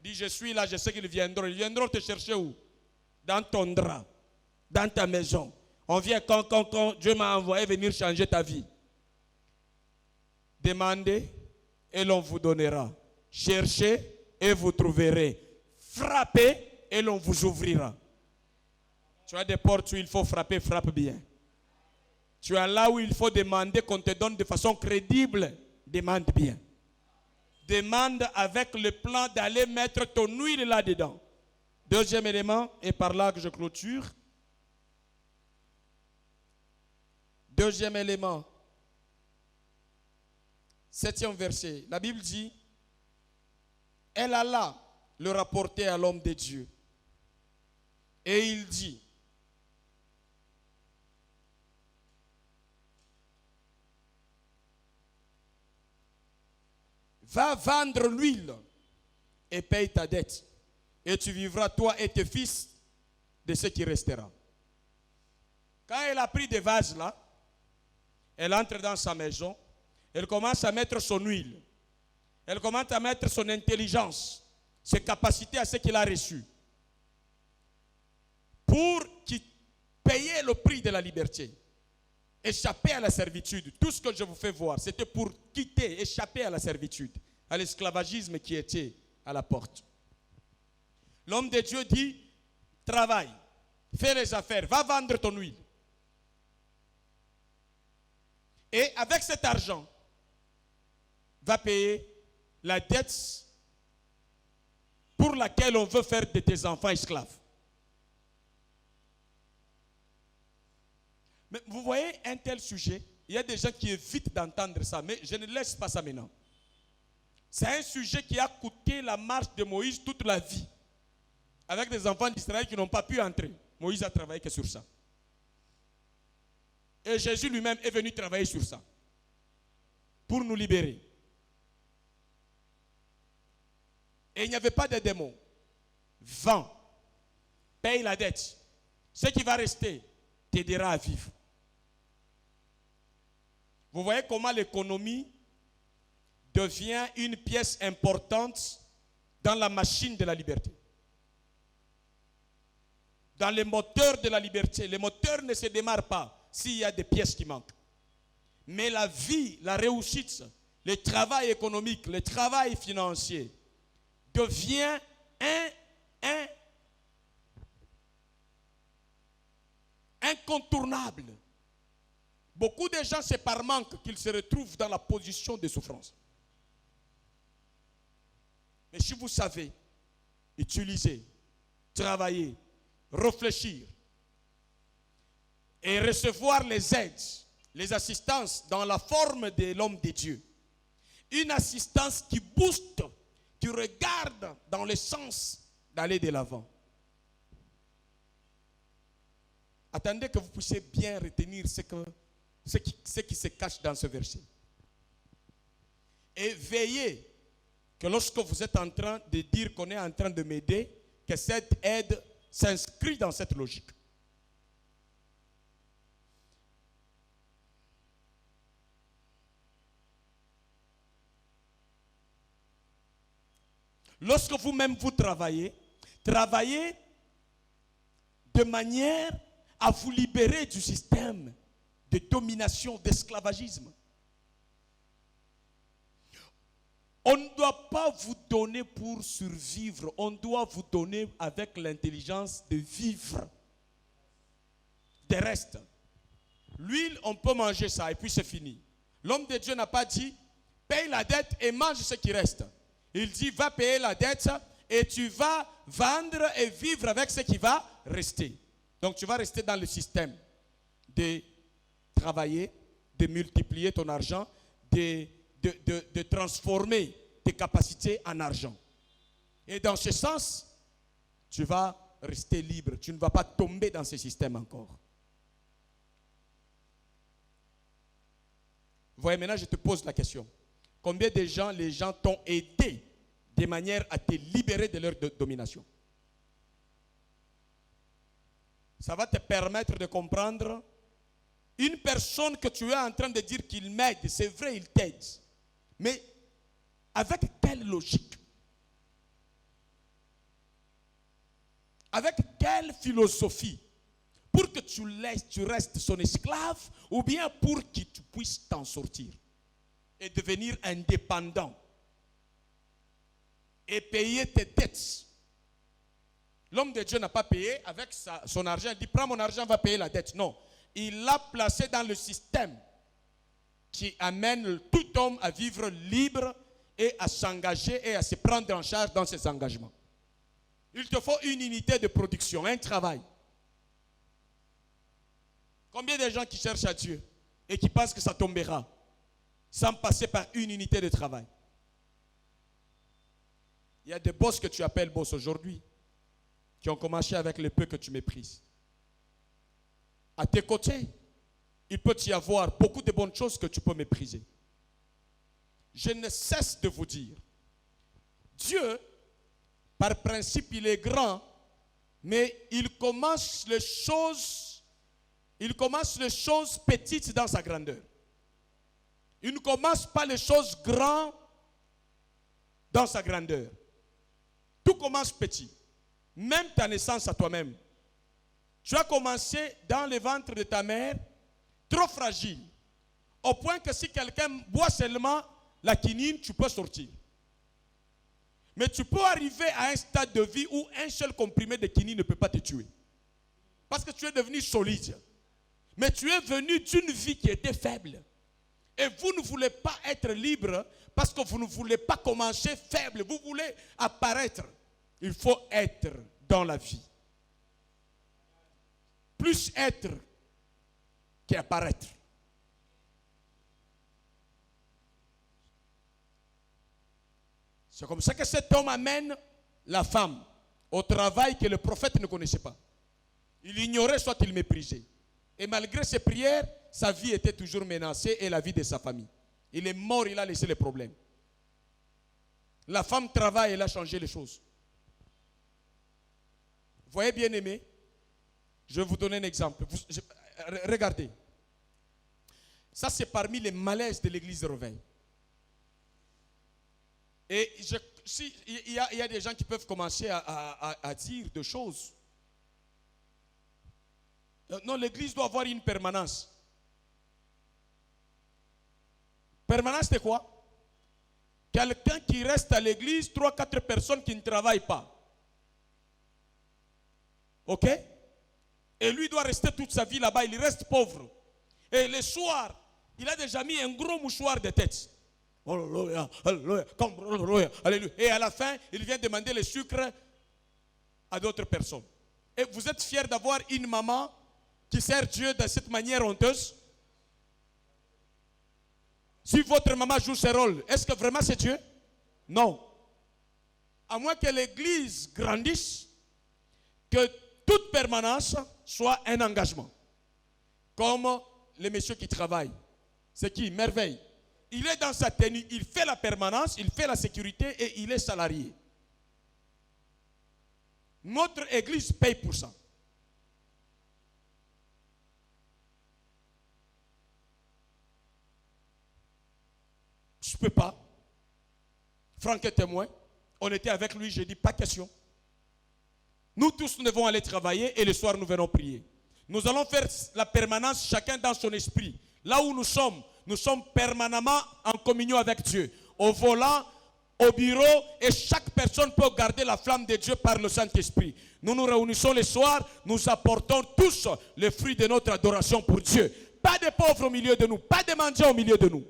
Dis, je suis là, je sais qu'ils viendront. Ils viendront te chercher où? Dans ton drap, dans ta maison. On vient quand Dieu m'a envoyé venir changer ta vie. Demandez et l'on vous donnera. Cherchez et vous trouverez. Frappez et l'on vous ouvrira. Tu as des portes où il faut frapper, frappe bien. Tu as là où il faut demander qu'on te donne de façon crédible, demande bien. Demande avec le plan d'aller mettre ton huile là-dedans. Deuxième élément, et par là que je clôture. Deuxième élément. 7e verset, la Bible dit, elle alla le rapporter à l'homme de Dieu. Et il dit, va vendre l'huile et paye ta dette. Et tu vivras toi et tes fils de ce qui restera. Quand elle a pris des vases là, elle entre dans sa maison. Elle commence à mettre son huile. Elle commence à mettre son intelligence, ses capacités à ce qu'il a reçu. Pour qu'il paye le prix de la liberté. Échapper à la servitude. Tout ce que je vous fais voir, c'était pour quitter, échapper à la servitude, à l'esclavagisme qui était à la porte. L'homme de Dieu dit, travaille, fais les affaires, va vendre ton huile. Et avec cet argent, va payer la dette pour laquelle on veut faire de tes enfants esclaves. Mais vous voyez un tel sujet, il y a des gens qui évitent d'entendre ça, mais je ne laisse pas ça maintenant. C'est un sujet qui a coûté la marche de Moïse toute la vie. Avec des enfants d'Israël qui n'ont pas pu entrer. Moïse a travaillé que sur ça. Et Jésus lui-même est venu travailler sur ça. Pour nous libérer. Et il n'y avait pas de démon. Vends. Paye la dette. Ce qui va rester t'aidera à vivre. Vous voyez comment l'économie devient une pièce importante dans la machine de la liberté. Dans les moteurs de la liberté, les moteurs ne se démarrent pas s'il y a des pièces qui manquent. Mais la vie, la réussite, le travail économique, le travail financier devient incontournable. Beaucoup de gens, c'est par manque qu'ils se retrouvent dans la position de souffrance. Mais si vous savez utiliser, travailler, réfléchir et recevoir les aides, les assistances dans la forme de l'homme de Dieu, une assistance qui booste, qui regarde dans le sens d'aller de l'avant. Attendez que vous puissiez bien retenir ce qui se cache dans ce verset. Et veillez que lorsque vous êtes en train de dire qu'on est en train de m'aider, que cette aide s'inscrit dans cette logique. Lorsque vous-même vous travaillez de manière à vous libérer du système de domination, d'esclavagisme. On ne doit pas vous donner pour survivre, on doit vous donner avec l'intelligence de vivre. Des restes. L'huile, on peut manger ça et puis c'est fini. L'homme de Dieu n'a pas dit, paye la dette et mange ce qui reste. Il dit, va payer la dette et tu vas vendre et vivre avec ce qui va rester. Donc tu vas rester dans le système de travailler, de multiplier ton argent, de transformer tes capacités en argent. Et dans ce sens, tu vas rester libre. Tu ne vas pas tomber dans ce système encore. Vous voyez, maintenant je te pose la question. Combien de gens, les gens t'ont aidé de manière à te libérer de leur domination? Ça va te permettre de comprendre une personne que tu es en train de dire qu'il m'aide. C'est vrai, il t'aide. Mais avec quelle logique? Avec quelle philosophie? Pour que tu restes son esclave ou bien pour que tu puisses t'en sortir et devenir indépendant et payer tes dettes. L'homme de Dieu n'a pas payé avec son argent. Il dit, prends mon argent, va payer la dette. Non. Il l'a placé dans le système qui amène tout homme à vivre libre et à s'engager et à se prendre en charge dans ses engagements. Il te faut une unité de production, un travail. Combien de gens qui cherchent à Dieu et qui pensent que ça tombera sans passer par une unité de travail? Il y a des boss que tu appelles boss aujourd'hui qui ont commencé avec le peu que tu méprises. À tes côtés, il peut y avoir beaucoup de bonnes choses que tu peux mépriser. Je ne cesse de vous dire, Dieu, par principe, il est grand, mais il commence les choses petites dans sa grandeur. Il ne commence pas les choses grandes dans sa grandeur. Tout commence petit. Même ta naissance à toi-même. Tu as commencé dans le ventre de ta mère, trop fragile, au point que si quelqu'un boit seulement la quinine, tu peux sortir. Mais tu peux arriver à un stade de vie où un seul comprimé de quinine ne peut pas te tuer. Parce que tu es devenu solide. Mais tu es venu d'une vie qui était faible. Et vous ne voulez pas être libre parce que vous ne voulez pas commencer faible. Vous voulez apparaître. Il faut être dans la vie. Plus être qu'apparaître. C'est comme ça que cet homme amène la femme au travail que le prophète ne connaissait pas. Il ignorait, soit il méprisait. Et malgré ses prières, sa vie était toujours menacée et la vie de sa famille. Il est mort, il a laissé les problèmes. La femme travaille, elle a changé les choses. Vous voyez, bien aimé, je vais vous donner un exemple. Regardez. Ça, c'est parmi les malaises de l'église de Réveil. Et il y a des gens qui peuvent commencer à dire des choses. Non, l'église doit avoir une permanence. Permanence, c'est quoi? Quelqu'un qui reste à l'église, 3-4 personnes qui ne travaillent pas. Ok? Et lui doit rester toute sa vie là-bas, il reste pauvre. Et le soir, il a déjà mis un gros mouchoir de tête. Alléluia, alléluia, alléluia. Et à la fin, il vient demander le sucre à d'autres personnes. Et vous êtes fiers d'avoir une maman qui sert Dieu de cette manière honteuse? Si votre maman joue ce rôle, est-ce que vraiment c'est Dieu? Non. À moins que l'église grandisse, que toute permanence soit un engagement. Comme les messieurs qui travaillent. C'est qui? Merveille. Il est dans sa tenue, il fait la permanence, il fait la sécurité et il est salarié. Notre église paye pour ça. Je ne peux pas. Franck est témoin. On était avec lui, j'ai dit pas question. Nous tous, nous devons aller travailler et le soir, nous venons prier. Nous allons faire la permanence, chacun dans son esprit. Là où nous sommes permanemment en communion avec Dieu. Au volant, au bureau, et chaque personne peut garder la flamme de Dieu par le Saint-Esprit. Nous nous réunissons le soir, nous apportons tous le fruit de notre adoration pour Dieu. Pas de pauvres au milieu de nous, pas de mendiants au milieu de nous.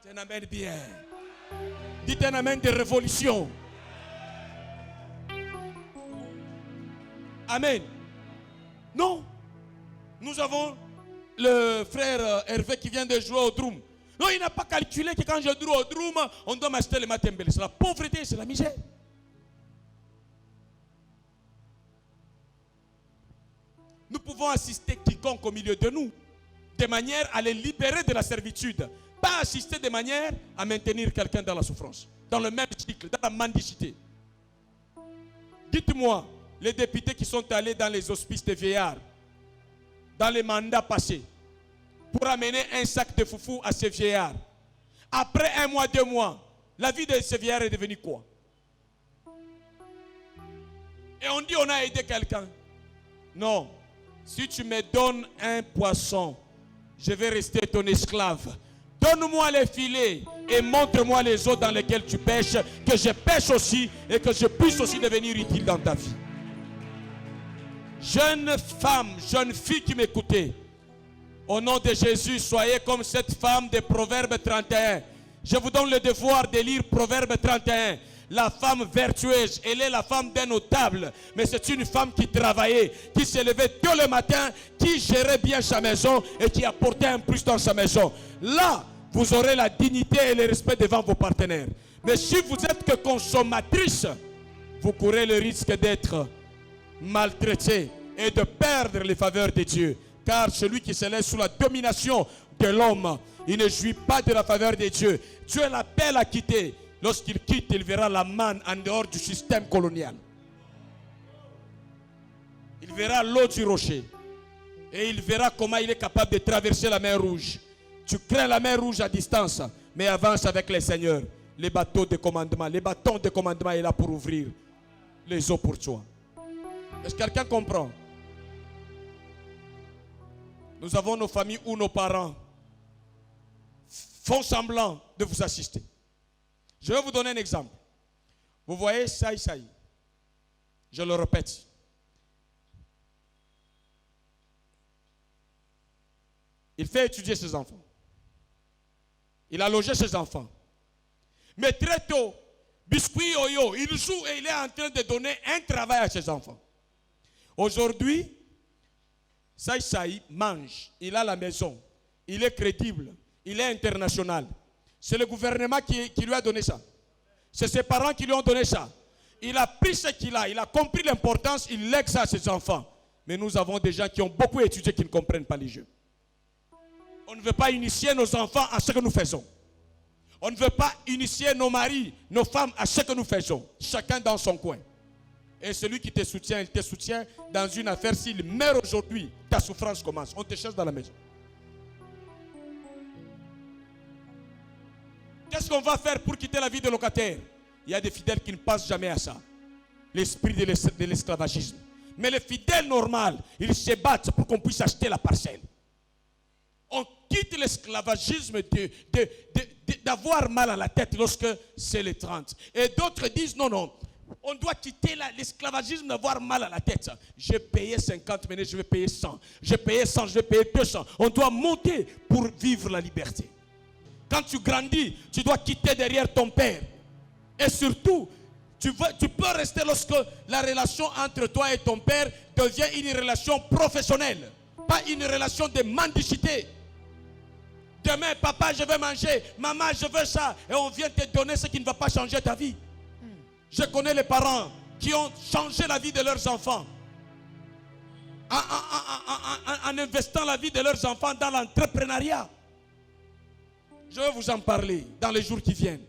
C'est un amen bien. Dites un amen de révolution. Amen. Non. Nous avons le frère Hervé qui vient de jouer au drum. Non, il n'a pas calculé que quand je joue au drum, on doit m'acheter le matembele. C'est la pauvreté, c'est la misère. Nous pouvons assister quiconque au milieu de nous, de manière à les libérer de la servitude. Pas assister de manière à maintenir quelqu'un dans la souffrance, dans le même cycle, dans la mendicité. Dites-moi, les députés qui sont allés dans les hospices de vieillards, dans les mandats passés, pour amener un sac de foufou à ces vieillards. Après 1 mois, 2 mois, la vie de ces vieillards est devenue quoi? Et on dit on a aidé quelqu'un. Non. Si tu me donnes un poisson, je vais rester ton esclave. Donne-moi les filets et montre-moi les eaux dans lesquelles tu pêches, que je pêche aussi et que je puisse aussi devenir utile dans ta vie. Jeune femme, jeune fille qui m'écoutez, au nom de Jésus, soyez comme cette femme de Proverbe 31. Je vous donne le devoir de lire Proverbe 31. La femme vertueuse, elle est la femme d'un notable, mais c'est une femme qui travaillait, qui se levait tôt le matin, qui gérait bien sa maison et qui apportait un plus dans sa maison. Là, vous aurez la dignité et le respect devant vos partenaires. Mais si vous êtes que consommatrice, vous courez le risque d'être maltraité et de perdre les faveurs de Dieu. Car celui qui se laisse sous la domination de l'homme, il ne jouit pas de la faveur de Dieu. Dieu l'appelle à quitter. Lorsqu'il quitte, il verra la manne en dehors du système colonial. Il verra l'eau du rocher. Et il verra comment il est capable de traverser la mer Rouge. Tu crains la mer Rouge à distance, mais avance avec les seigneurs. Les bateaux de commandement, les bâtons de commandement est là pour ouvrir les eaux pour toi. Est-ce que quelqu'un comprend? Nous avons nos familles où nos parents font semblant de vous assister. Je vais vous donner un exemple. Vous voyez Saï Saï. Je le répète. Il fait étudier ses enfants. Il a logé ses enfants. Mais très tôt, Biscuit Oyo, il joue et il est en train de donner un travail à ses enfants. Aujourd'hui, Saï Saï mange. Il a la maison. Il est crédible. Il est international. C'est le gouvernement qui lui a donné ça. C'est ses parents qui lui ont donné ça. Il a pris ce qu'il a. Il a compris l'importance. Il lègue ça à ses enfants. Mais nous avons des gens qui ont beaucoup étudié qui ne comprennent pas les jeux. On ne veut pas initier nos enfants à ce que nous faisons. On ne veut pas initier nos maris, nos femmes à ce que nous faisons. Chacun dans son coin. Et celui qui te soutient, il te soutient dans une affaire. S'il meurt aujourd'hui, ta souffrance commence. On te cherche dans la maison. Qu'est-ce qu'on va faire pour quitter la vie de locataire? Il y a des fidèles qui ne pensent jamais à ça. L'esprit de l'esclavagisme. Mais les fidèles normaux, ils se battent pour qu'on puisse acheter la parcelle. quitte l'esclavagisme d'avoir mal à la tête lorsque c'est les 30. Et d'autres disent non, non. On doit quitter l'esclavagisme d'avoir mal à la tête. J'ai payé 50, mais je vais payer 100. J'ai payé 100, je vais payer 200. On doit monter pour vivre la liberté. Quand tu grandis, tu dois quitter derrière ton père. Et surtout, tu peux rester lorsque la relation entre toi et ton père devient une relation professionnelle. Pas une relation de mendicité. Demain, papa, je vais manger. Maman, je veux ça. Et on vient te donner ce qui ne va pas changer ta vie. Je connais les parents qui ont changé la vie de leurs enfants en investant la vie de leurs enfants dans l'entrepreneuriat. Je vais vous en parler dans les jours qui viennent.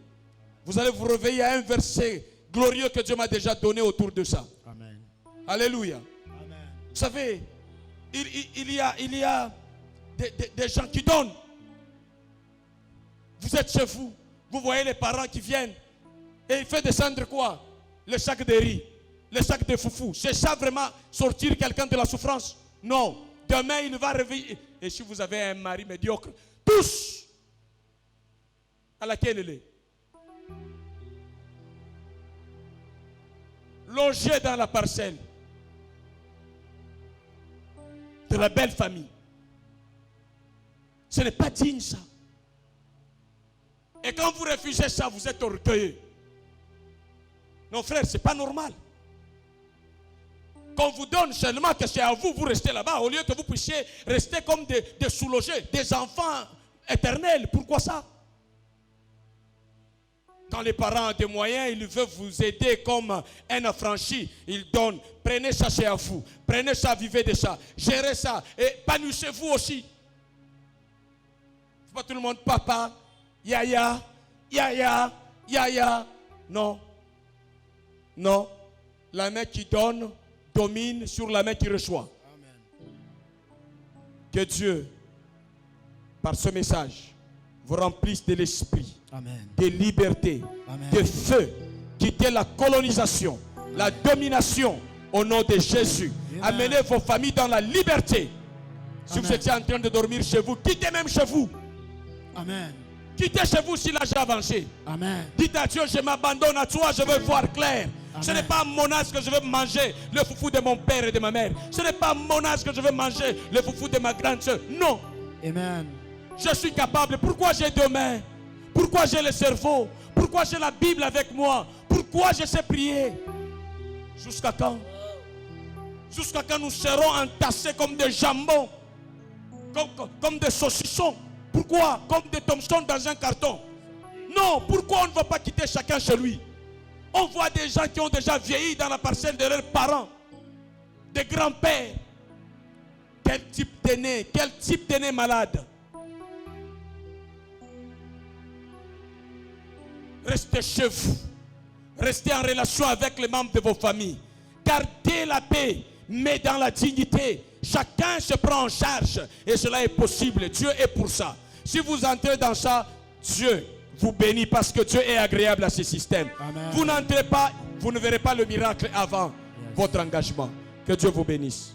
Vous allez vous réveiller à un verset glorieux que Dieu m'a déjà donné autour de ça. Amen. Alléluia. Amen. Vous savez, il y a des gens qui donnent. Vous êtes chez vous, vous voyez les parents qui viennent. Et il fait descendre quoi? Le sac de riz, le sac de foufou. C'est ça vraiment sortir quelqu'un de la souffrance? Non. Demain, il va réveiller. Et si vous avez un mari médiocre, tous à laquelle il est. Logé dans la parcelle de la belle famille. Ce n'est pas digne ça. Et quand vous refusez ça, vous êtes orgueilleux. Non frère, ce n'est pas normal. Qu'on vous donne seulement que c'est à vous, vous restez là-bas, au lieu que vous puissiez rester comme des sous-logés, des enfants éternels. Pourquoi ça? Quand les parents ont des moyens, ils veulent vous aider comme un affranchi. Ils donnent. Prenez ça, c'est à vous. Prenez ça, vivez de ça. Gérez ça. Et épanouissez-vous aussi. C'est pas tout le monde, papa, yaya, yaya, yaya. Non. Non. La main qui donne domine sur la main qui reçoit. Amen. Que Dieu, par ce message, vous remplisse de l'esprit. Amen. De liberté, Amen. De feu, quittez la colonisation, la domination au nom de Jésus. Amen. Amenez vos familles dans la liberté. Si Amen. Vous étiez en train de dormir chez vous, quittez même chez vous. Amen. Quittez chez vous si l'âge a avancé. Amen. Dites à Dieu, je m'abandonne à toi, je veux voir clair. Amen. Ce n'est pas à mon âge que je veux manger le foufou de mon père et de ma mère. Ce n'est pas à mon âge que je veux manger le foufou de ma grande soeur. Non. Amen. Je suis capable. Pourquoi j'ai deux mains? Pourquoi j'ai le cerveau? Pourquoi j'ai la Bible avec moi? Pourquoi je sais prier? Jusqu'à quand? Jusqu'à quand nous serons entassés comme des jambons, comme des saucissons? Pourquoi? Comme des tombstones dans un carton? Non, pourquoi on ne va pas quitter chacun chez lui? On voit des gens qui ont déjà vieilli dans la parcelle de leurs parents, des grands-pères. Quel type d'aîné malade? Restez chez vous. Restez en relation avec les membres de vos familles. Gardez la paix, mais dans la dignité. Chacun se prend en charge et cela est possible. Dieu est pour ça. Si vous entrez dans ça, Dieu vous bénit parce que Dieu est agréable à ce système. Amen. Vous n'entrez pas, vous ne verrez pas le miracle avant votre engagement. Que Dieu vous bénisse.